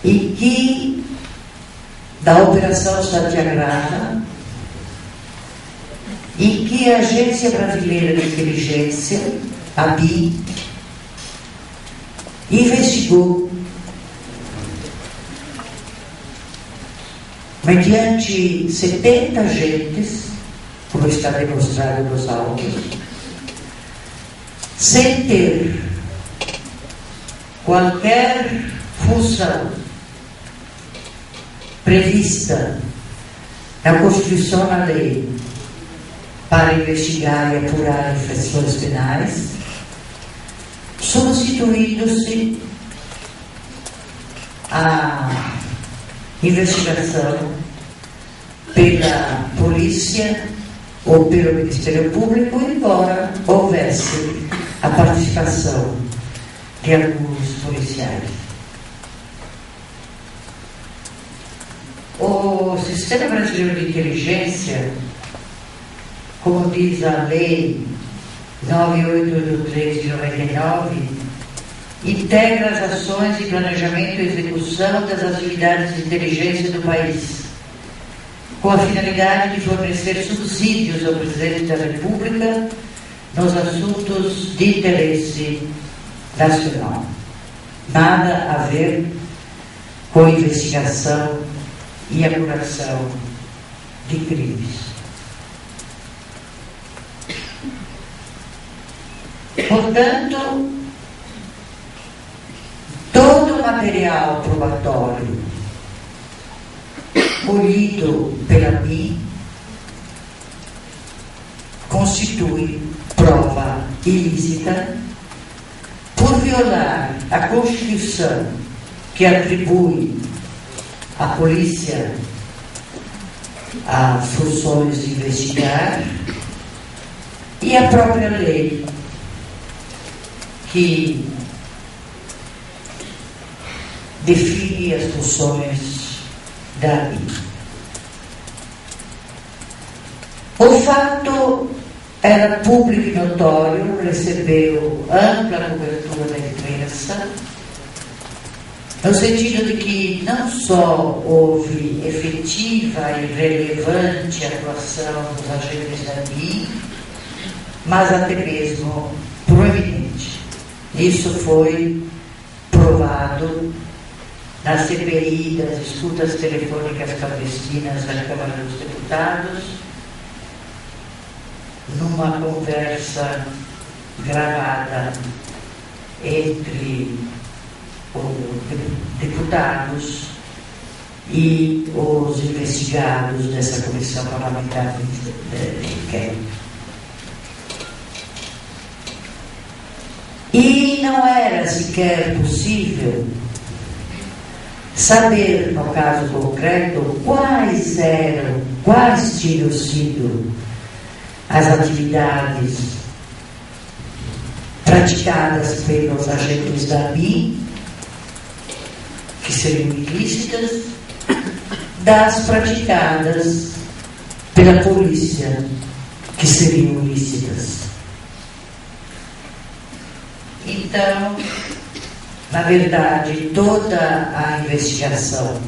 e que, da Operação Satyagraha, em que a Agência Brasileira de Inteligência, a ABI, investigou, mediante 70 agentes, como está demonstrado nos autos, sem ter qualquer função prevista na Constituição, na lei, para investigar e apurar infrações penais, substituindo-se a investigação pela polícia ou pelo Ministério Público, embora houvesse a participação de alguns policiais. O Sistema Brasileiro de Inteligência, como diz a Lei 9883 de 99, integra as ações de planejamento e execução das atividades de inteligência do país, com a finalidade de fornecer subsídios ao Presidente da República nos assuntos de interesse nacional. Nada a ver com investigação e apuração de crimes. Portanto, todo o material probatório colhido pela BIM constitui prova ilícita por violar a Constituição, que atribui à polícia as funções de investigar, e a própria lei, que define as funções da BIM. O fato era público e notório, recebeu ampla cobertura da imprensa, no sentido de que não só houve efetiva e relevante atuação dos agentes da BIM, mas até mesmo proeminente. Isso foi provado na CPI das escutas telefônicas clandestinas da Câmara dos Deputados, numa conversa gravada entre os deputados e os investigados dessa comissão parlamentar de inquérito. E não era sequer possível saber, no caso concreto, quais tinham sido as atividades praticadas pelos agentes da BIM, que seriam ilícitas, das praticadas pela polícia, que seriam ilícitas. Então, na verdade, toda a investigação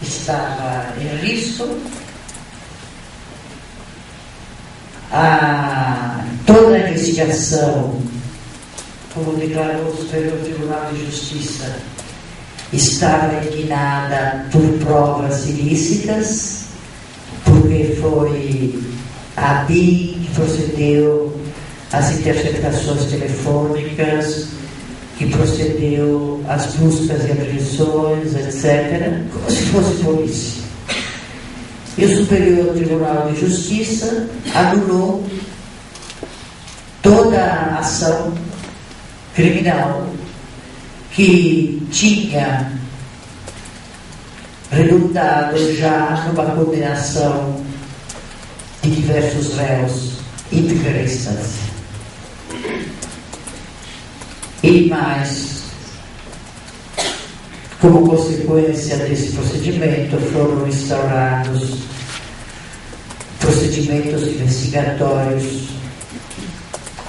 estava em risco, toda a investigação, como declarou o Superior Tribunal de Justiça, estava inclinada por provas ilícitas, porque foi a BIM que procedeu às interceptações telefônicas, que procedeu às buscas e apreensões, etc., como se fosse polícia. E o Superior Tribunal de Justiça anulou toda a ação criminal que tinha redundado já numa condenação de diversos réus em primeira instância. E mais, como consequência desse procedimento, foram instaurados procedimentos investigatórios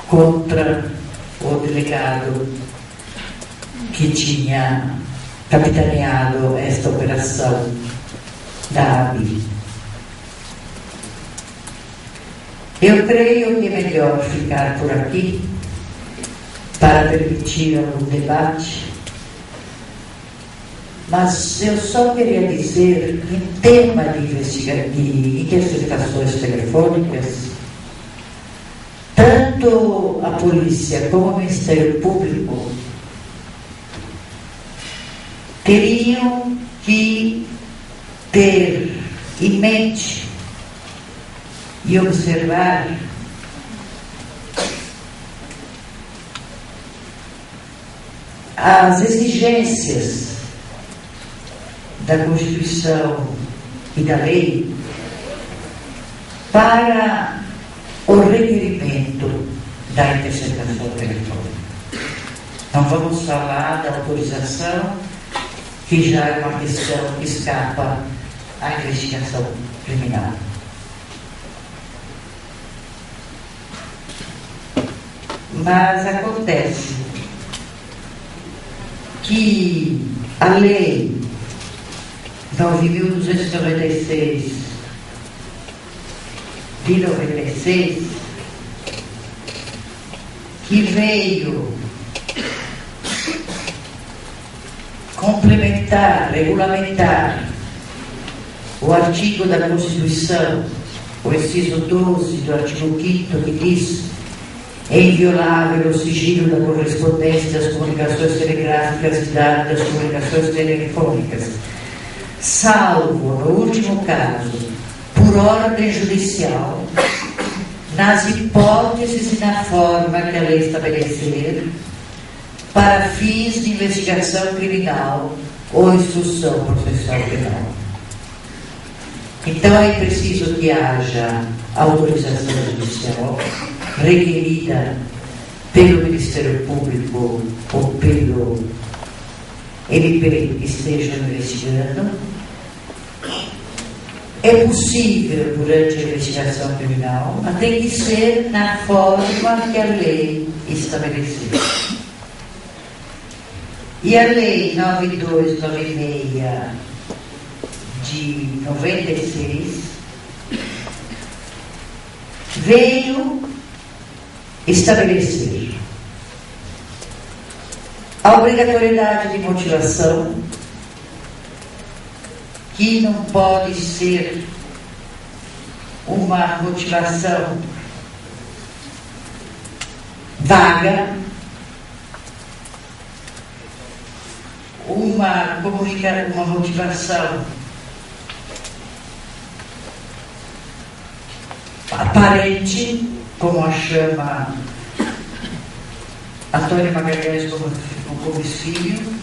contra o delegado que tinha capitaneado esta operação da ABI. Eu creio que é melhor ficar por aqui para permitir um debate, mas eu só queria dizer que em tema de interceptações telefônicas, tanto a polícia como o Ministério Público teriam que ter em mente e observar as exigências da Constituição e da lei para o requerimento da interceptação telefônica. Não vamos falar da autorização, que já é uma questão que escapa à investigação criminal. Mas acontece que a Lei 9.296 de 96, que veio complementar, regulamentar o artigo da Constituição, o inciso 12 do artigo 5º, que diz: é inviolável o sigilo da correspondência, das comunicações telegráficas e das comunicações telefônicas, salvo, no último caso, por ordem judicial, nas hipóteses e na forma que a lei estabelecer, para fins de investigação criminal ou instrução processual penal. Então é preciso que haja autorização judicial requerida pelo Ministério Público ou pelo MP que esteja investigando. É possível, durante a investigação criminal, mas tem que ser na forma que a lei estabeleceu. E a Lei 9296 de 96 veio estabelecer a obrigatoriedade de motivação, que não pode ser uma motivação vaga, uma motivação aparente, como a chama Antônio Magalhães Gomes Filho.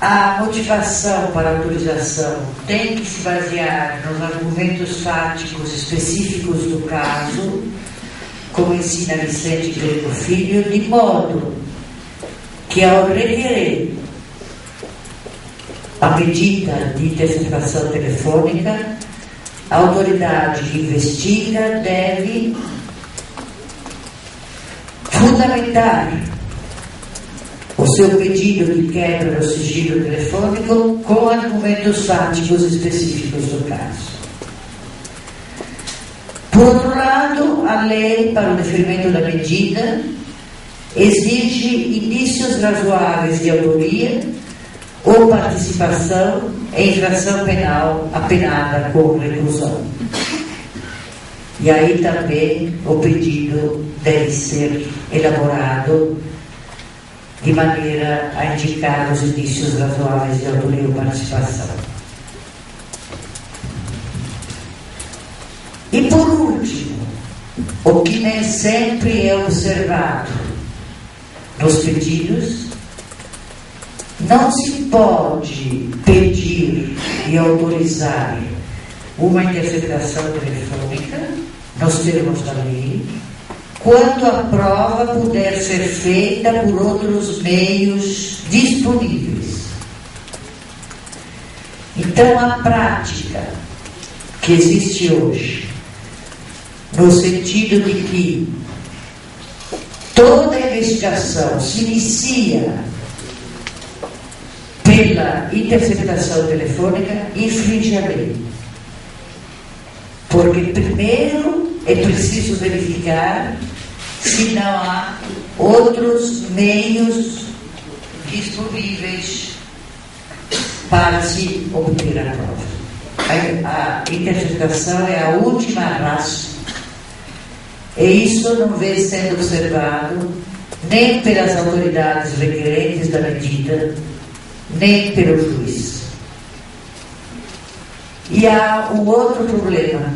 A motivação para a autorização tem que se basear nos argumentos fáticos específicos do caso, como ensina Vicente Greco Filho, de modo que, ao requerer a medida de interceptação telefônica, a autoridade que investiga deve fundamentar o seu pedido de quebra do sigilo telefônico com argumentos fáticos específicos do caso. Por outro lado, a lei, para o deferimento da medida, exige indícios razoáveis de autoria ou participação em infração penal apenada com reclusão. E aí também o pedido deve ser elaborado de maneira a indicar os indícios razoáveis de autoria ou participação. E por último, o que nem sempre é observado nos pedidos, não se pode pedir e autorizar uma interceptação telefônica, nos termos da lei, quando a prova puder ser feita por outros meios disponíveis. Então, a prática que existe hoje, no sentido de que toda a investigação se inicia pela interceptação telefônica, infringe a lei. Porque primeiro é preciso verificar se não há outros meios disponíveis para se obter a prova. A interceptação é a última raça. E isso não vem sendo observado nem pelas autoridades requerentes da medida, nem pelo juiz. E há um outro problema,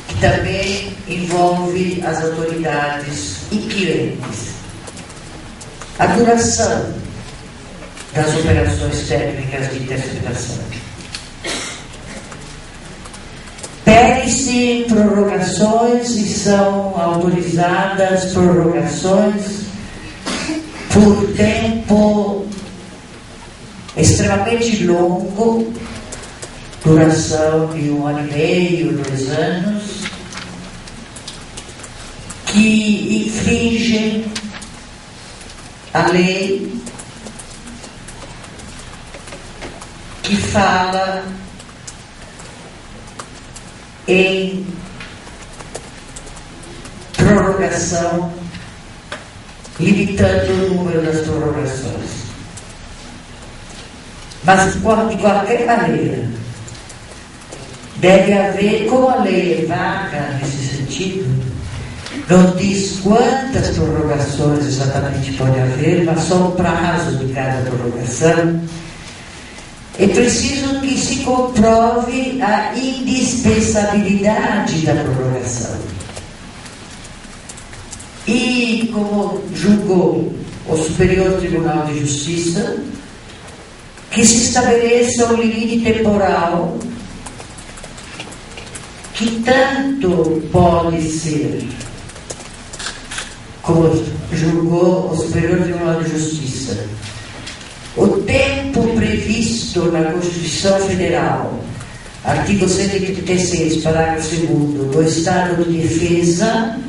que também envolve as autoridades inquirentes. A duração das operações técnicas de interceptação. Pedem-se prorrogações e são autorizadas prorrogações por tempo extremamente longo, duração de 1 ano e meio, 2 anos, que infringem a lei que fala em prorrogação, limitando o número das prorrogações. Mas, de qualquer maneira, deve haver, como a lei é vaga nesse sentido, não diz quantas prorrogações exatamente pode haver, mas só o prazo de cada prorrogação. É preciso que se comprove a indispensabilidade da prorrogação. E, como julgou o Superior Tribunal de Justiça, que se estabeleça um limite temporal que tanto pode ser, como julgou o Superior Tribunal de Justiça, o tempo previsto na Constituição Federal, artigo 136, parágrafo 2º, do Estado de Defesa,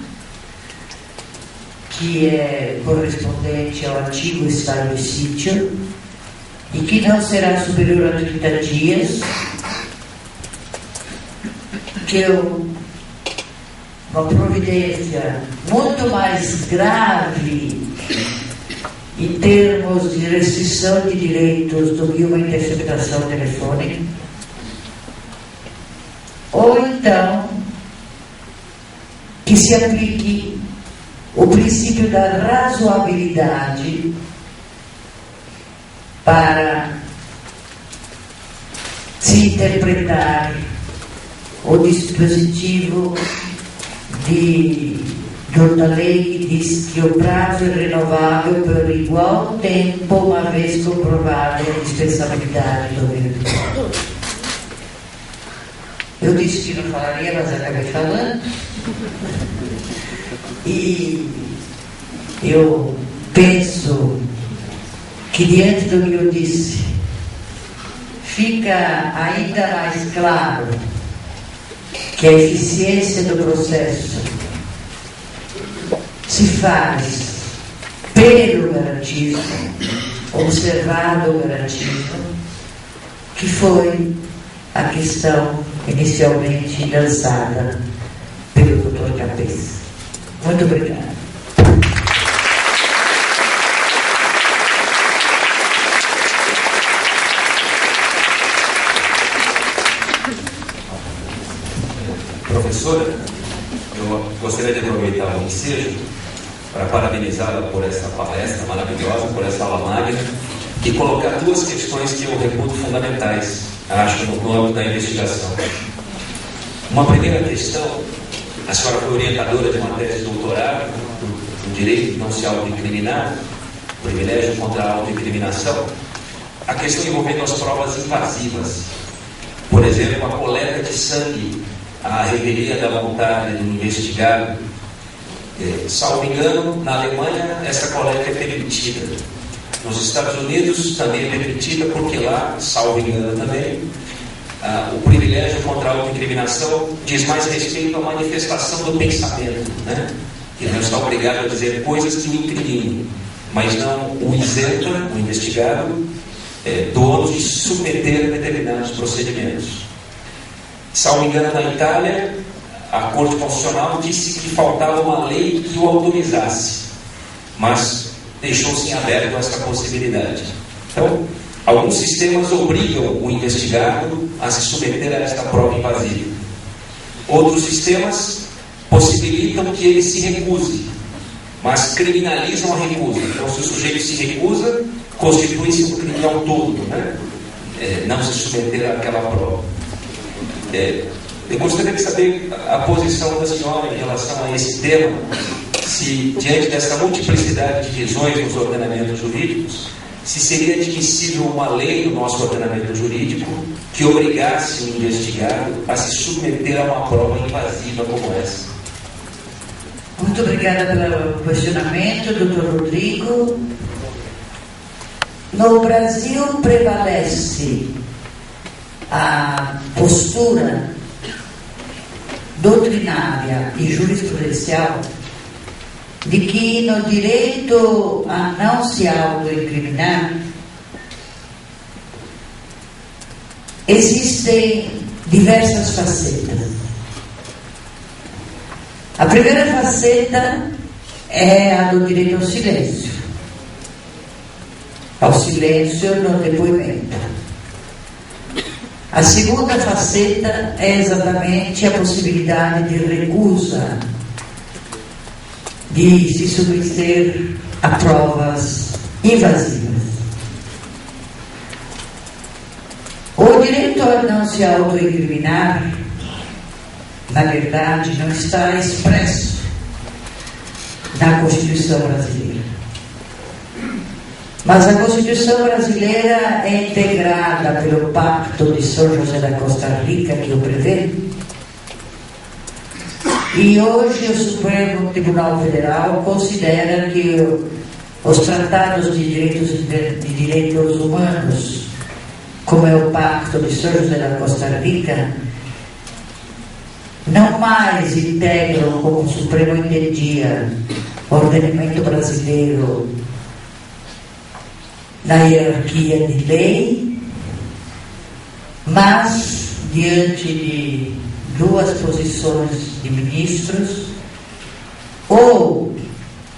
que é correspondente ao antigo estado de sítio, e que não será superior a 30 dias, que é uma providência muito mais grave em termos de restrição de direitos do que uma interceptação telefônica, ou então que se aplique o princípio da razoabilidade para se interpretar o dispositivo da lei que diz que o prazo é renovável por igual tempo, uma vez comprovada a indispensabilidade do meio. Eu disse que não falaria, mas acabei falando. E eu penso que, diante do que eu disse, fica ainda mais claro que a eficiência do processo se faz pelo garantismo, observado o garantismo, que foi a questão inicialmente lançada pelo Dr. Cabeça. Muito obrigada. Professora, eu gostaria de aproveitar o ensejo para parabenizá-la por essa palestra maravilhosa, por essa aula magna, e colocar duas questões que eu reputo fundamentais, acho, no âmbito da investigação. Uma primeira questão: a senhora foi orientadora de uma tese de doutorado no direito de não se autoincriminar, privilégio contra a autoincriminação, a questão envolvendo as provas invasivas. Por exemplo, a coleta de sangue, a revelia da vontade do investigado. Salvo engano, na Alemanha essa coleta é permitida. Nos Estados Unidos também é permitida, porque lá, salvo engano também, o privilégio contra a autoincriminação diz mais respeito à manifestação do pensamento, né? Ele não está obrigado a dizer coisas que o incriminem, mas não o isenta, o investigado, do ônus de submeter a determinados procedimentos. Salvo engano, na Itália, a Corte Constitucional disse que faltava uma lei que o autorizasse, mas deixou-se em aberto essa possibilidade. Então, alguns sistemas obrigam o investigado a se submeter a esta prova invasiva. Outros sistemas possibilitam que ele se recuse, mas criminalizam a recusa. Então, se o sujeito se recusa, constitui-se um crime ao todo, né? Não se submeter àquela prova. Eu gostaria de saber a posição da senhora em relação a esse tema, se, diante dessa multiplicidade de visões nos ordenamentos jurídicos, se seria admissível uma lei no nosso ordenamento jurídico que obrigasse o investigado a se submeter a uma prova invasiva como essa. Muito obrigada pelo questionamento, Dr. Rodrigo. No Brasil prevalece a postura doutrinária e jurisprudencial de que no direito a não se autoincriminar existem diversas facetas. A primeira faceta é a do direito ao silêncio no depoimento. A segunda faceta é exatamente a possibilidade de recusa, de se submeter a provas invasivas. O direito a não se autoincriminar, na verdade, não está expresso na Constituição brasileira. Mas a Constituição brasileira é integrada pelo Pacto de São José da Costa Rica, que o prevê. E hoje o Supremo Tribunal Federal considera que os tratados de direitos humanos, como é o Pacto de São José da Costa Rica, não mais integram, como o Supremo entendia, o ordenamento brasileiro na hierarquia de lei, mas diante de duas posições de ministros, ou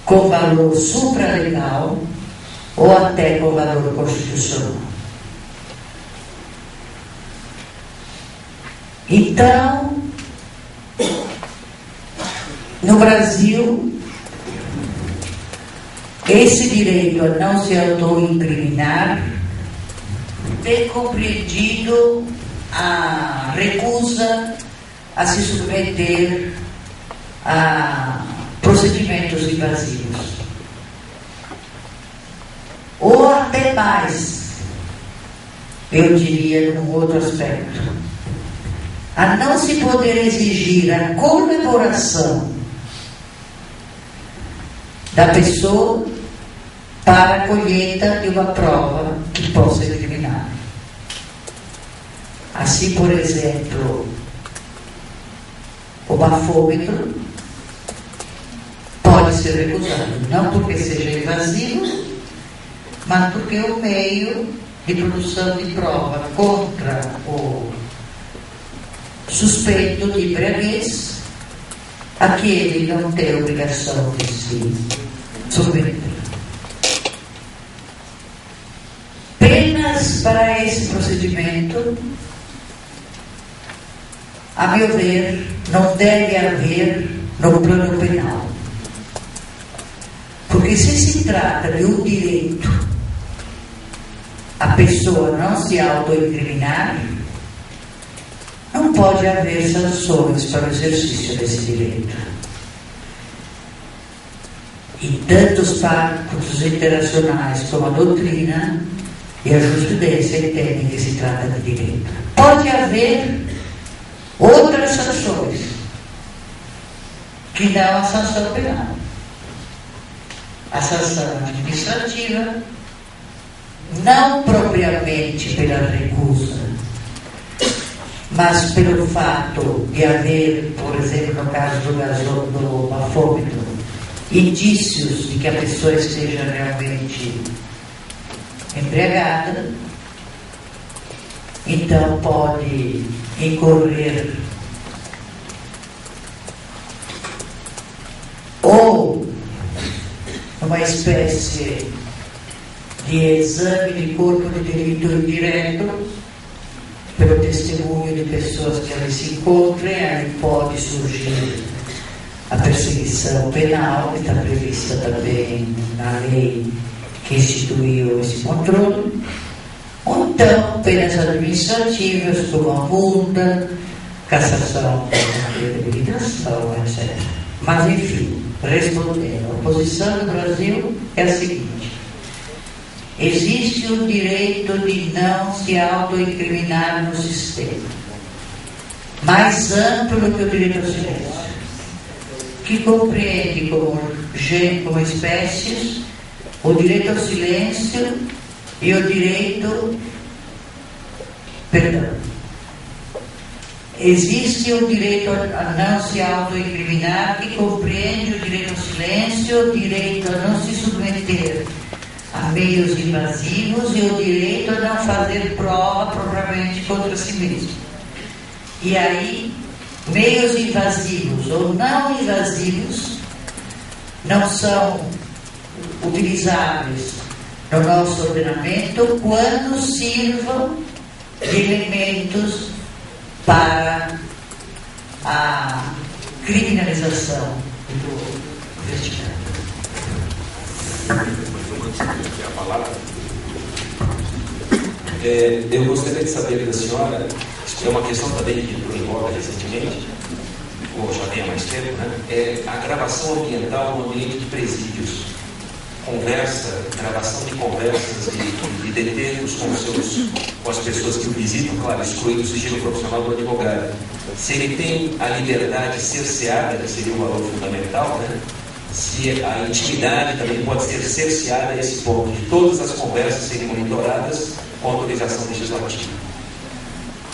com valor supralegal, ou até com valor constitucional. Então, no Brasil, esse direito a não se autoincriminar tem compreendido a recusa a se submeter a procedimentos invasivos. Ou até mais, eu diria num outro aspecto, a não se poder exigir a colaboração da pessoa para a colheita de uma prova que possa incriminar. Assim, por exemplo, o bafômetro pode ser recusado, não porque seja invasivo, mas porque é o meio de produção de prova contra o suspeito de embriaguez a que ele não tem obrigação de se submeter. Penas para esse procedimento, a meu ver, não deve haver no plano penal. Porque se trata de um direito a pessoa não se autoincriminar, não pode haver sanções para o exercício desse direito. E tanto os pactos internacionais como a doutrina e a jurisprudência entendem que se trata de direito. Pode haver outras sanções que não a sanção penal. A sanção administrativa, não propriamente pela recusa, mas pelo fato de haver, por exemplo, no caso do bafômetro, indícios de que a pessoa esteja realmente embriagada, então pode incorrer ou uma espécie de exame de corpo de delito indireto pelo testemunho de pessoas que ali se encontrem, aí pode surgir a perseguição penal, que está prevista também na lei que instituiu esse controle, ou então penas administrativas, como a multa, cassação, habilitação, etc. Mas, enfim, respondendo, a posição do Brasil é a seguinte: existe o direito de não se autoincriminar no sistema, mais amplo do que o direito ao silêncio, que compreende como espécies o direito ao silêncio e o direito, existe o direito a não se autoincriminar, que compreende o direito ao silêncio, o direito a não se submeter a meios invasivos e o direito a não fazer prova propriamente contra si mesmo. E aí, meios invasivos ou não invasivos não são utilizáveis no nosso ordenamento quando sirvam de elementos para a criminalização do investimento. Eu gostaria de saber da senhora, é uma questão também que entrou em voga recentemente, ou já tem há mais tempo, né? É a gravação ambiental no ambiente de presídios. Gravação de conversas de detentos com as pessoas que o visitam, claro, excluindo o sigilo profissional do advogado. Se ele tem a liberdade cerceada, que seria um valor fundamental, né? Se a intimidade também pode ser cerceada a esse ponto, de todas as conversas serem monitoradas com autorização legislativa.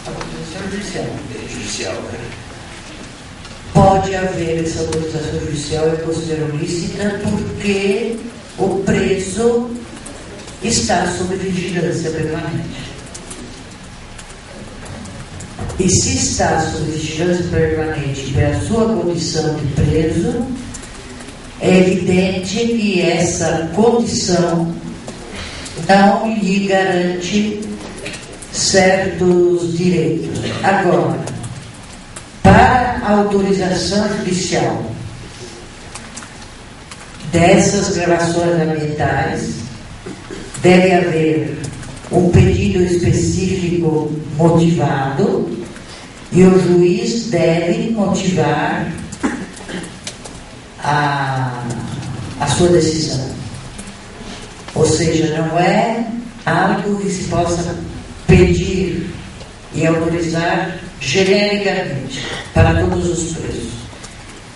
Autorização Judicial, né? Pode haver essa autorização judicial, eu considero lícita, porque o preso está sob vigilância permanente. E se está sob vigilância permanente pela sua condição de preso, é evidente que essa condição não lhe garante certos direitos. Agora, para a autorização judicial dessas gravações ambientais, deve haver um pedido específico motivado e o juiz deve motivar a sua decisão. Ou seja, não é algo que se possa pedir e autorizar genericamente para todos os presos.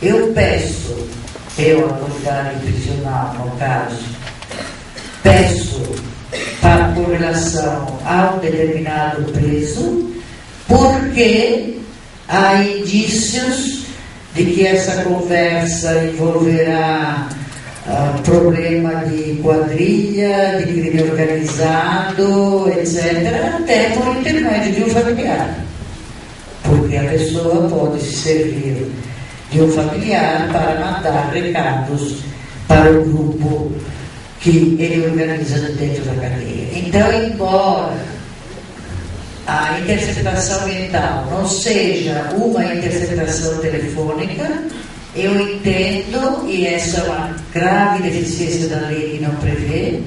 Eu peço, a autoridade prisional, no caso, peço com relação a um determinado preso, porque há indícios de que essa conversa envolverá problema de quadrilha, de crime organizado, etc., até por intermédio de um familiar. Porque a pessoa pode se servir de um familiar para mandar recados para o grupo que ele organiza dentro da cadeia. Então, embora a interceptação mental não seja uma interceptação telefônica, eu entendo, e essa é uma grave deficiência da lei que não prevê,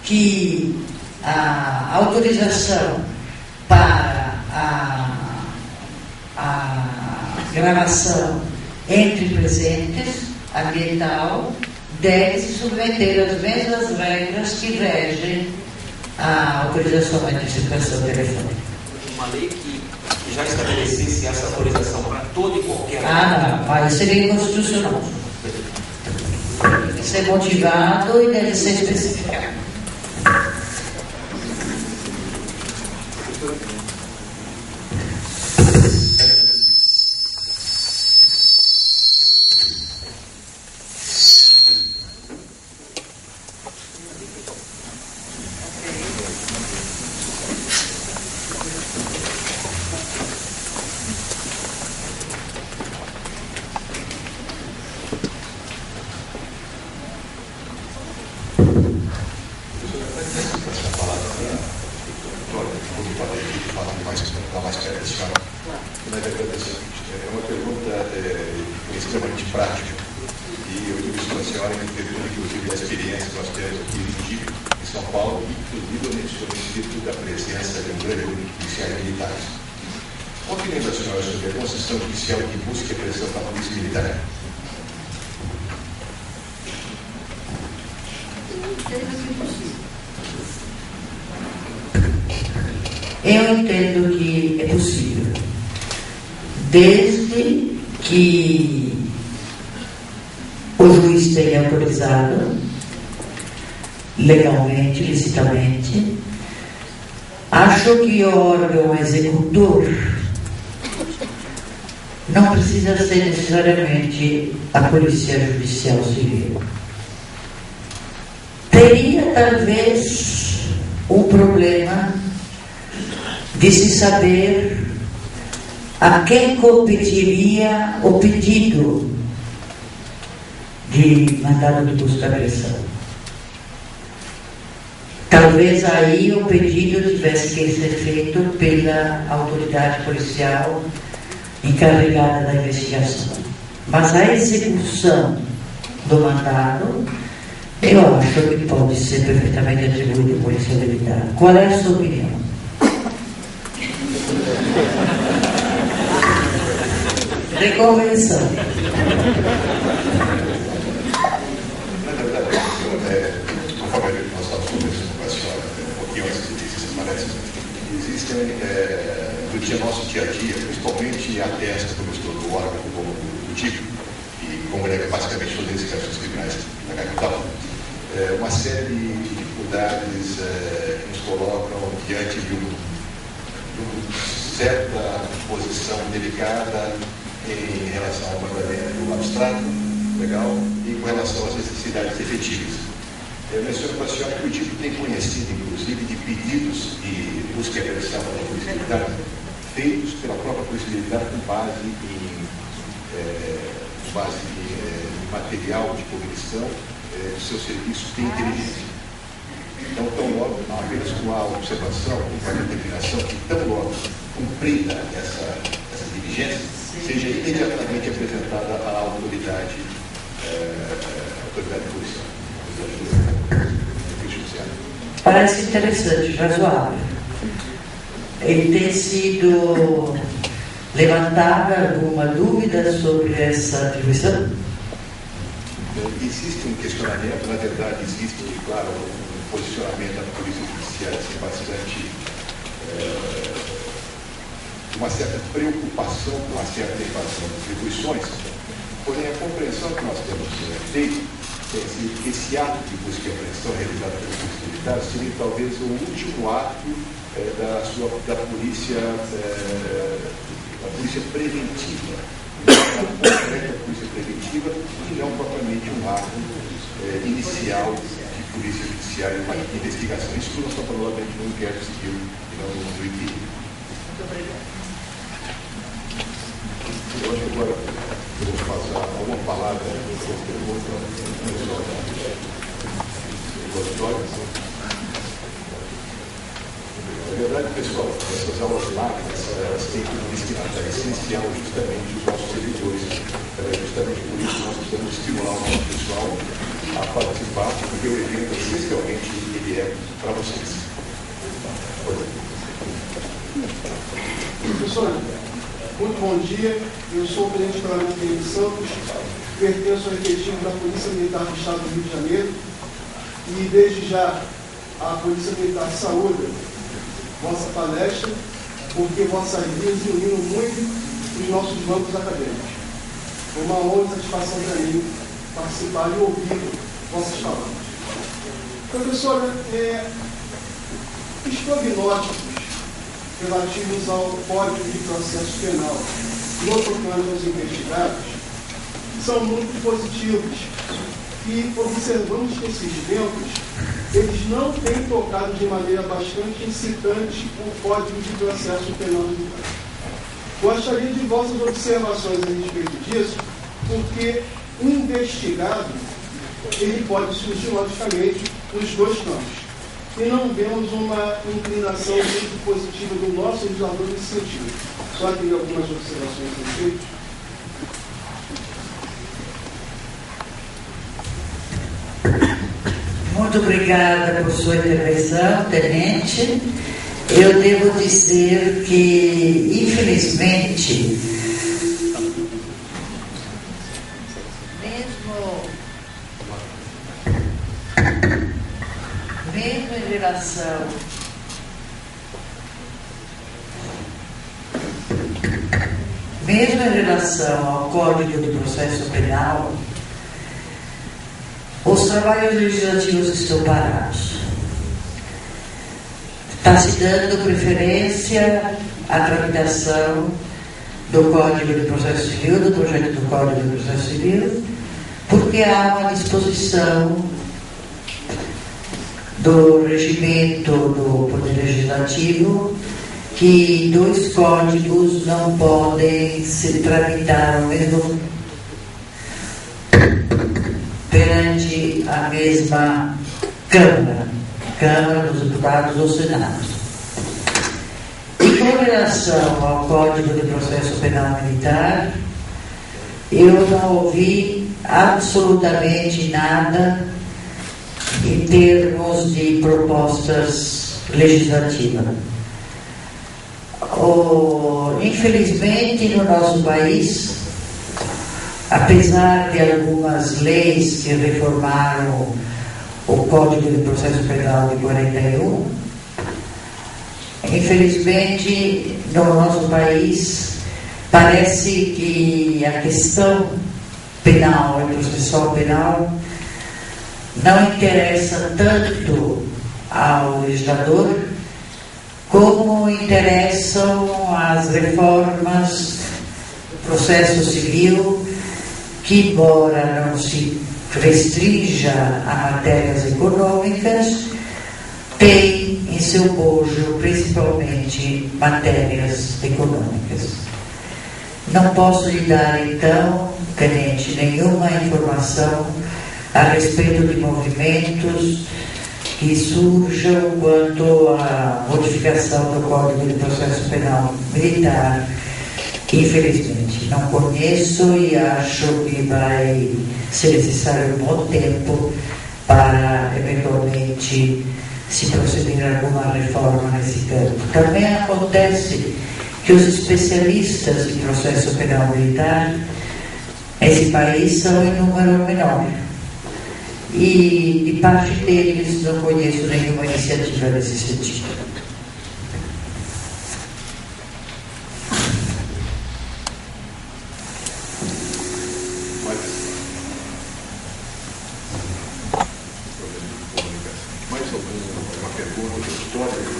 que a autorização para a gravação entre presentes ambiental deve se submeter às mesmas regras que regem a autorização à interceptação telefônica. Uma lei que já estabelecesse essa autorização para todo e qualquer... Não, aí seria inconstitucional. Deve ser motivado e deve ser especificado. Eu entendo que é possível, desde que o juiz tenha autorizado legalmente, licitamente. Acho que o órgão executor não precisa ser necessariamente a Polícia Judicial Civil. Teria talvez um problema de se saber a quem competiria o pedido de mandado de busca e apreensão. Talvez aí o pedido tivesse que ser feito pela autoridade policial encarregada da investigação. Mas a execução do mandado, eu acho que pode ser perfeitamente atribuída à Polícia Militar. Qual é a sua opinião? De convenção. Na verdade, conforme nós estávamos conversando com a senhora um pouquinho antes de essas palestras, existem no nosso dia a dia, principalmente a testa como estou do órgão do tipo, e como ele é basicamente todos esses casos criminais na capital, uma série de dificuldades que nos colocam diante de uma certa posição delicada em relação ao mandamento abstrato, legal, e com relação às necessidades efetivas. Eu menciono para a senhora que o tipo tem conhecido, inclusive, de pedidos de busca e apreensão da Polícia Militar feitos pela própria Polícia Militar com base em material de cognição do seu serviço de inteligência. Então, tão logo, apenas com a observação, com a determinação que tão logo cumprida essa diligência, seja imediatamente apresentada à autoridade policial. Parece interessante, razoável. Ele tem sido levantada alguma dúvida sobre essa atribuição? Existe um questionamento, na verdade existe, claro, um posicionamento da Polícia Judiciária bastante uma certa preocupação com uma certa evasão de atribuições, porém a compreensão que nós temos feito é que esse ato de busca e apreensão realizado pela Polícia Militar seria talvez o último ato da polícia preventiva, a concreta polícia preventiva e não propriamente um ato inicial de polícia judiciária, uma investigação. Isso tudo nós estamos falando de um inquérito civil e não do IPI. Muito obrigado. Eu acho que agora eu vou passar alguma palavra para o Na verdade, pessoal, essas aulas magnas, elas têm como destinatário essencial justamente os nossos servidores. Justamente por isso nós precisamos estimular o nosso pessoal a participar, porque o evento, essencialmente, ele é para vocês. Professor, muito bom dia. Eu sou o presidente do Parlamento de Santos, pertenço ao efetivo da Polícia Militar do Estado do Rio de Janeiro e, desde já, a Polícia Militar saúda vossa palestra, porque vossas vidas uniram muito os nossos bancos acadêmicos. Foi uma honra e satisfação para mim participar e ouvir vossas palavras. Professora, os prognósticos relativos ao Código de Processo Penal no tocante aos investigados são muito positivos e observamos que esses ventos eles não têm tocado de maneira bastante incitante o Código de Processo Penal militar. Gostaria de vossas observações a respeito disso, porque o investigado ele pode surgir logicamente nos dois campos. E não vemos uma inclinação muito positiva do nosso legislador nesse sentido. Só teria algumas observações a respeito. Muito obrigada por sua intervenção, tenente. Eu devo dizer que, infelizmente, mesmo em relação ao Código de Processo Penal, os trabalhos legislativos estão parados. Está se dando preferência à tramitação do Código de Processo Civil, do projeto do Código de Processo Civil, porque há uma disposição do regimento do Poder Legislativo que dois códigos não podem se tramitar ao mesmo perante a mesma Câmara dos Deputados ou Senado. E com relação ao Código de Processo Penal Militar, eu não ouvi absolutamente nada em termos de propostas legislativas. Infelizmente, no nosso país, apesar de algumas leis que reformaram o Código de Processo Penal de 41, infelizmente, no nosso país, parece que a questão penal e processual penal não interessa tanto ao legislador como interessam as reformas do processo civil, que, embora não se restrinja a matérias econômicas, tem em seu bojo principalmente matérias econômicas. Não posso lhe dar, então, tenente, nenhuma informação a respeito de movimentos que surjam quanto à modificação do Código de Processo Penal Militar. Infelizmente, não conheço e acho que vai ser necessário um bom tempo para, eventualmente, se proceder a alguma reforma nesse campo. Também acontece que os especialistas em processo penal militar nesse país são em número menor. E de parte deles não conheço nenhuma iniciativa nesse sentido. Mais alguma pergunta de história?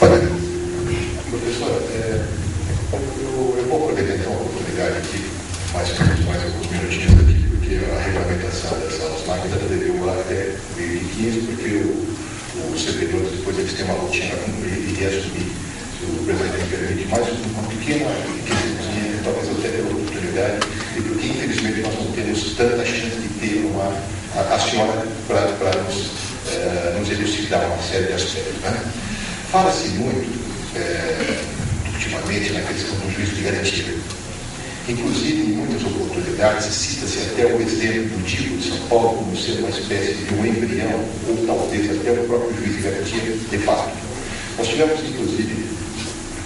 Olha, professor, eu vou aproveitar então a oportunidade aqui, mais alguns minutinhos aqui, porque a regulamentação dessa máquina deve demorar até meio de 15, porque os servidores depois eles têm uma rotina a cumprir e assumir. Se o presidente me permite mais uma pequena coisinha, talvez eu tenha a oportunidade, e porque infelizmente nós não temos tanta chance de ter a senhora para nos elucidar uma série de aspectos. Né? Fala-se muito, ultimamente, na questão do juízo de garantia. Inclusive, em muitas oportunidades, cita-se até o exemplo do Digo de São Paulo como sendo uma espécie de um embrião, ou talvez até o próprio juiz de garantia, de fato. Nós tivemos, inclusive,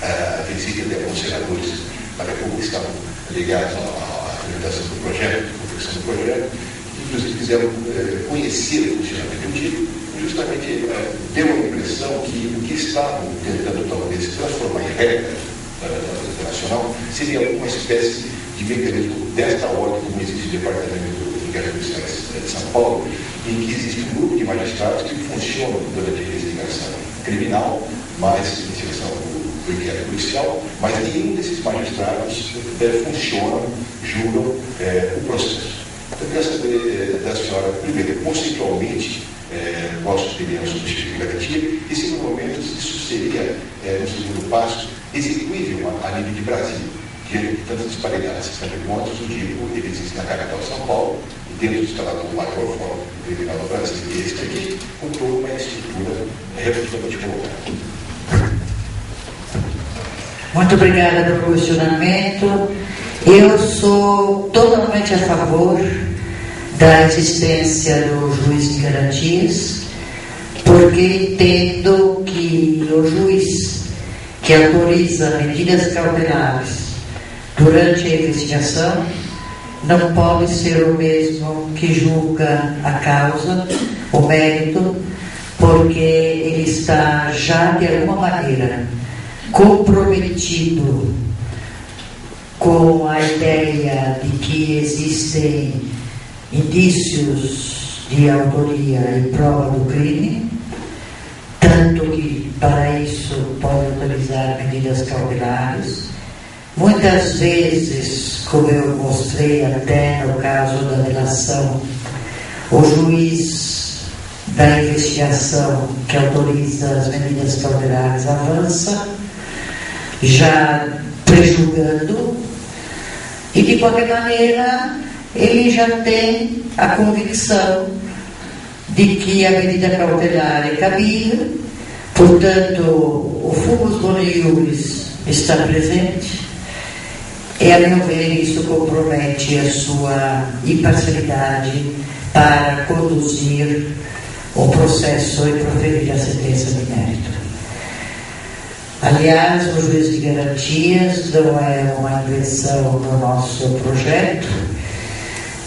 a visita de alguns senadores da República que estavam ligados à apresentação do projeto, à confecção do projeto, inclusive quiseram conhecer o funcionamento do Digo, justamente deu a impressão que o que estavam tentando talvez se transformar em regra internacional seria uma espécie de mecanismo desta ordem, como existe o Departamento de Inquéritos Judiciais de São Paulo, em que existe um grupo de magistrados que funcionam durante a investigação criminal, mais investigação do inquérito policial, mas nenhum desses magistrados funcionam, julgam o processo. Então, eu quero saber da senhora, primeiro, conceitualmente, qual a sua opinião sobre o juízo de garantia, e, segundo momento, isso seria, no segundo passo, execuível a nível de Brasil, diante de tantas disparidades. Afinal de contas, o DIPO ele existe na capital de São Paulo, e dentro do instalado do maior fórum criminal do Brasil, e este aqui, com toda uma estrutura relativamente colocada. Muito obrigada pelo questionamento. Eu sou totalmente a favor da existência do juiz de garantias, porque entendo que o juiz que autoriza medidas cautelares durante a investigação não pode ser o mesmo que julga a causa, o mérito, porque ele está já de alguma maneira comprometido com a ideia de que existem indícios de autoria e prova do crime, tanto que para isso pode autorizar medidas cautelares. Muitas vezes, como eu mostrei até no caso da delação, o juiz da investigação que autoriza as medidas cautelares avança, já prejulgando, e de qualquer maneira ele já tem a convicção de que a medida cautelar é cabível, portanto o fumus boni iuris está presente, e a meu ver isso compromete a sua imparcialidade para conduzir o processo e proferir a sentença de mérito. Aliás, o juiz de garantias não é uma invenção do nosso projeto.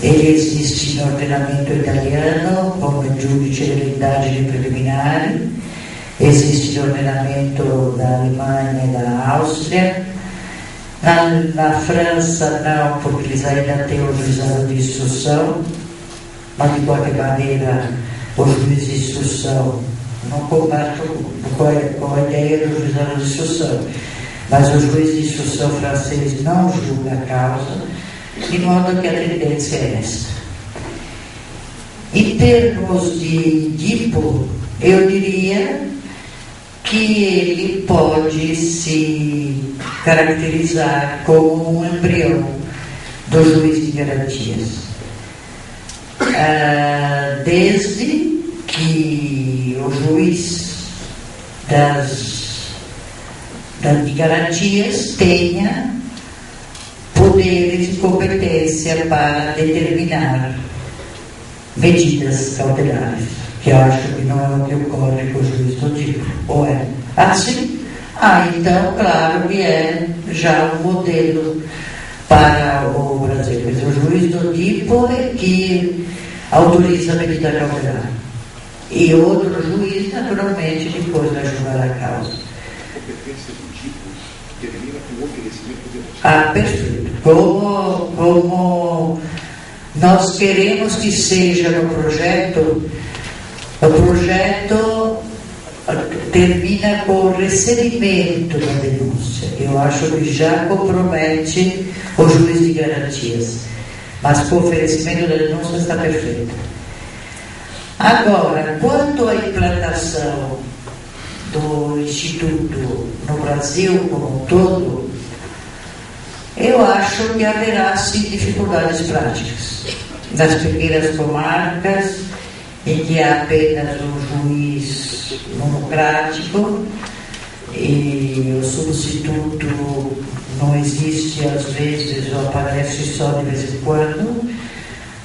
Ele existe no ordenamento italiano como giudice dell'indagine preliminari, existe no ordenamento da Alemanha e da Áustria. Na França não, porque eles ainda têm o juizado de instrução, mas de qualquer maneira o juiz de instrução, não combato com a ideia do juizado de instrução, mas o juiz de instrução francês não julga a causa, de modo que a tendência é esta. Em termos de DIPO, eu diria que ele pode se caracterizar como um embrião do juiz de garantias, desde que o juiz de garantias tenha poderes e competência para determinar medidas cautelares, que eu acho que não é o que ocorre com o juiz do DIPO. Ou é assim? Então, claro que é já um modelo para o Brasil. Mas o juiz do DIPO é que autoriza a medida cautelar. E outro juiz, naturalmente, depois vai julgar a causa. A competência do DIPO termina com o oferecimento de perfeito. Como nós queremos que seja no projeto, o projeto termina com o recebimento da denúncia. Eu acho que já compromete o juiz de garantias, mas com o oferecimento da denúncia está perfeito. Agora, quanto à implantação do Instituto no Brasil como um todo, eu acho que haverá sim dificuldades práticas. Nas pequenas comarcas, em que há apenas um juiz monocrático e o substituto não existe às vezes ou aparece só de vez em quando,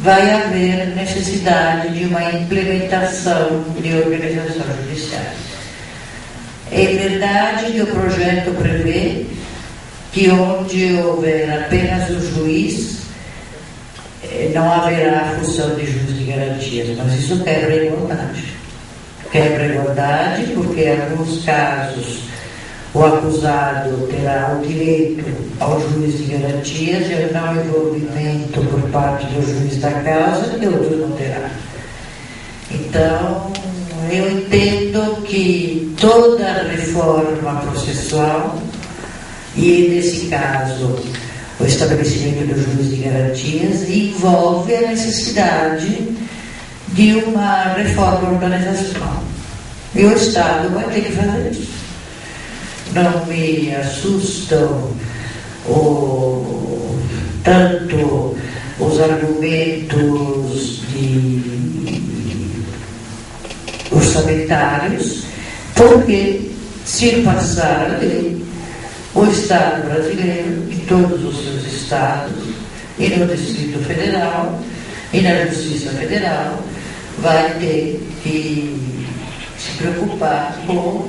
vai haver necessidade de uma implementação de organização judiciária. É verdade que o projeto prevê que onde houver apenas o juiz, não haverá função de juiz de garantias, mas isso quebra a igualdade. Quebra a igualdade porque em alguns casos o acusado terá o direito ao juiz de garantias e ao não envolvimento por parte do juiz da causa, que outro não terá. Então, eu entendo que toda reforma processual, e nesse caso o estabelecimento do juiz de garantias, envolve a necessidade de uma reforma organizacional. E o Estado vai ter que fazer isso. Não me assustam tanto os argumentos orçamentários, porque se passar a lei, o Estado brasileiro, em todos os seus estados, e no Distrito Federal, e na Justiça Federal, vai ter que se preocupar com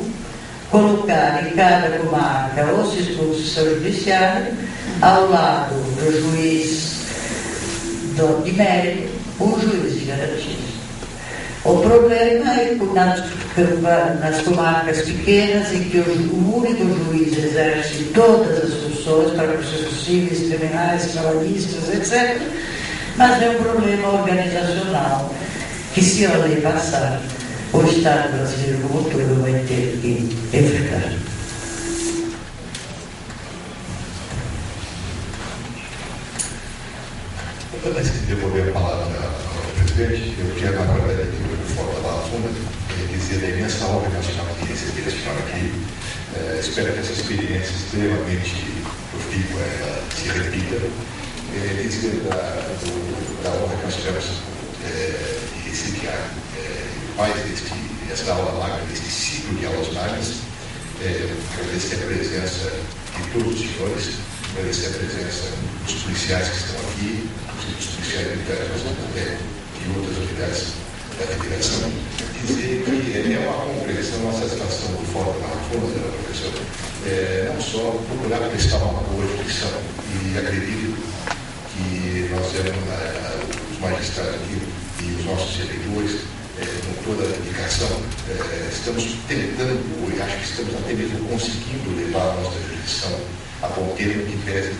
colocar em cada comarca ou instituição judiciária, ao lado do juiz de mérito, um juiz de garantias. O problema é que nas comarcas pequenas, em que o único juiz exerce todas as funções para processos civis, criminais, trabalhistas, etc., mas é um problema organizacional que, se a lei passar, o Estado brasileiro como um todo vai ter que enfrentar. Antes de devolver a palavra ao presidente, eu quero, na verdade, aqui no Fórum da Barra Funda, dizer a imensa honra que nós tivemos de receber a senhora aqui. Espero que essa experiência extremamente profícua se repita. Dizer da honra que nós tivemos de receber mais esta aula magna, deste ciclo de aulas magnas. Agradecer a presença de todos os senhores, agradecer a presença dos policiais que estão aqui, dos policiais militares e outras unidades da federação. Dizer que é uma compreensão, uma satisfação do Fórum da Barra Funda, professor, não só procurar prestar uma boa expressão, e acredito que nós os magistrados aqui e os nossos servidores, com toda a dedicação, estamos tentando, e acho que estamos até mesmo conseguindo levar a nossa jurisdição a bom termo, que pese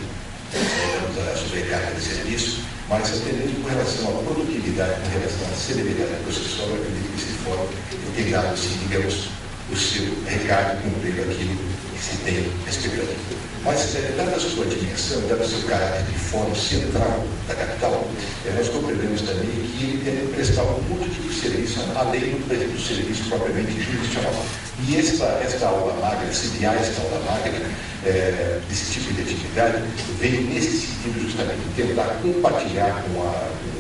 a sobrecarga de serviço, mas até mesmo com relação à produtividade, com relação à celeridade processual. Eu acredito que esse fórum tem dado, assim, digamos, o seu recado, cumprindo aquilo que se tem expectativa. Mas, dada a sua dimensão, dado o seu caráter de fórum central da capital, nós compreendemos também que ele deve prestar um outro tipo de serviço, além do serviço propriamente jurisdicional. E esta aula magna, sediar esta aula magna, desse tipo de atividade, veio nesse sentido justamente de tentar compartilhar com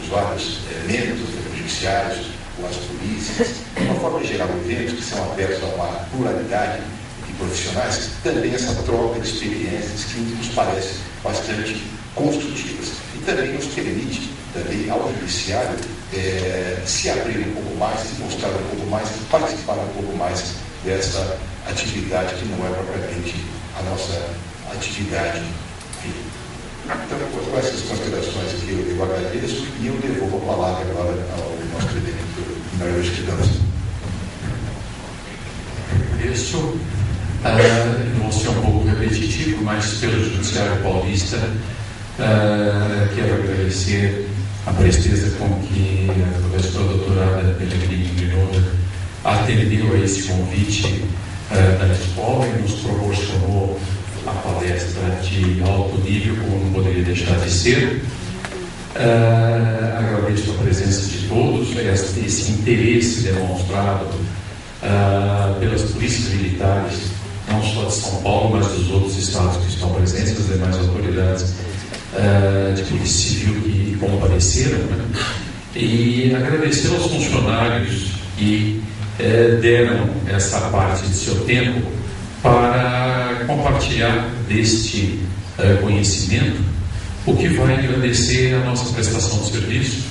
os vários membros dos judiciários, com as polícias, de uma forma geral, eventos que são abertos a uma pluralidade de profissionais, também essa troca de experiências que nos parece bastante construtivas. E também nos permite, também ao judiciário, se abrir um pouco mais, se mostrar um pouco mais, participar um pouco mais dessa atividade que não é propriamente a nossa atividade. Então, com essas considerações aqui, eu agradeço e eu devolvo a palavra agora ao nosso presidente, Mário Esquidão. Isso, vou ser um pouco repetitivo, mas pelo Judiciário Paulista, quero agradecer a presteza com que a professora doutorada Pellegrini Grinoda atendeu a esse convite da escola e nos proporcionou a palestra de alto nível, como não poderia deixar de ser. Agradeço a presença de todos, esse interesse demonstrado pelas polícias militares, não só de São Paulo, mas dos outros estados que estão presentes, as demais autoridades de polícia civil que compareceram, né? E agradecer aos funcionários que deram essa parte de seu tempo para compartilhar deste conhecimento, o que vai engrandecer a nossa prestação de serviço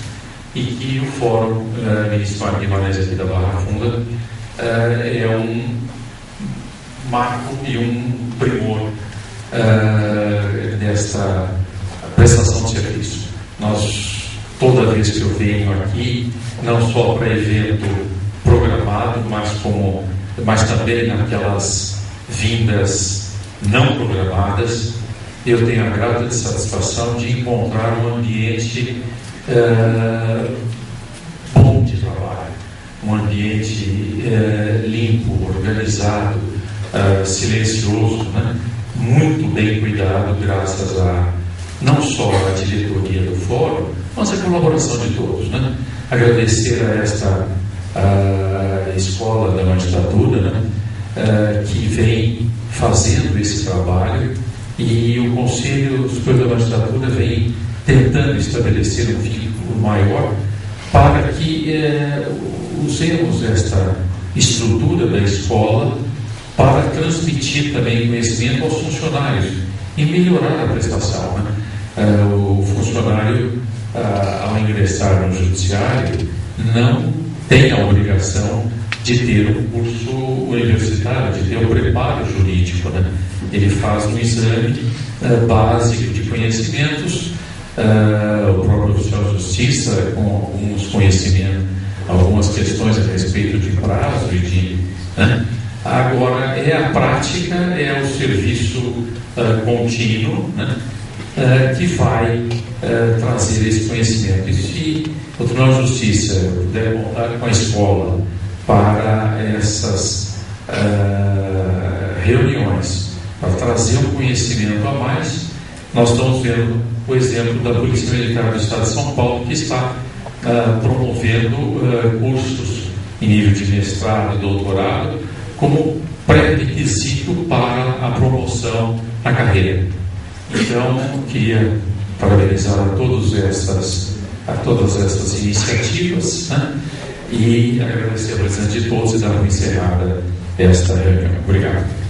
e que o Fórum Municipal Guimarães aqui da Barra Funda é um marco e um primor desta prestação de serviço. Toda vez que eu venho aqui, não só para evento programado, mas também naquelas vindas não programadas, eu tenho a grata satisfação de encontrar um ambiente bom de trabalho, um ambiente limpo, organizado, silencioso, né? Muito bem cuidado, graças a não só a diretoria do fórum, mas a colaboração de todos, né? Agradecer a esta escola da magistratura, né? Que vem fazendo esse trabalho, e o Conselho Superior da Magistratura vem tentando estabelecer um vínculo maior para que usemos esta estrutura da escola para transmitir também conhecimento aos funcionários e melhorar a prestação, né? O funcionário, ao ingressar no judiciário, não tem a obrigação de ter um curso universitário, de ter um preparo jurídico, né? Ele faz um exame básico de conhecimentos, o próprio oficial de justiça, com alguns conhecimentos, algumas questões a respeito de prazo e de... né? Agora, a prática, é o serviço contínuo, né? Que vai trazer esse conhecimento. E se o Tribunal de Justiça puder contar com a escola para essas reuniões, para trazer um conhecimento a mais. Nós estamos vendo o exemplo da Polícia Militar do Estado de São Paulo, que está promovendo cursos em nível de mestrado e doutorado como pré-requisito para a promoção na carreira. Então, queria parabenizar a todas essas iniciativas, né? E agradecer a presença de todos e dar por encerrada esta reunião. Obrigado.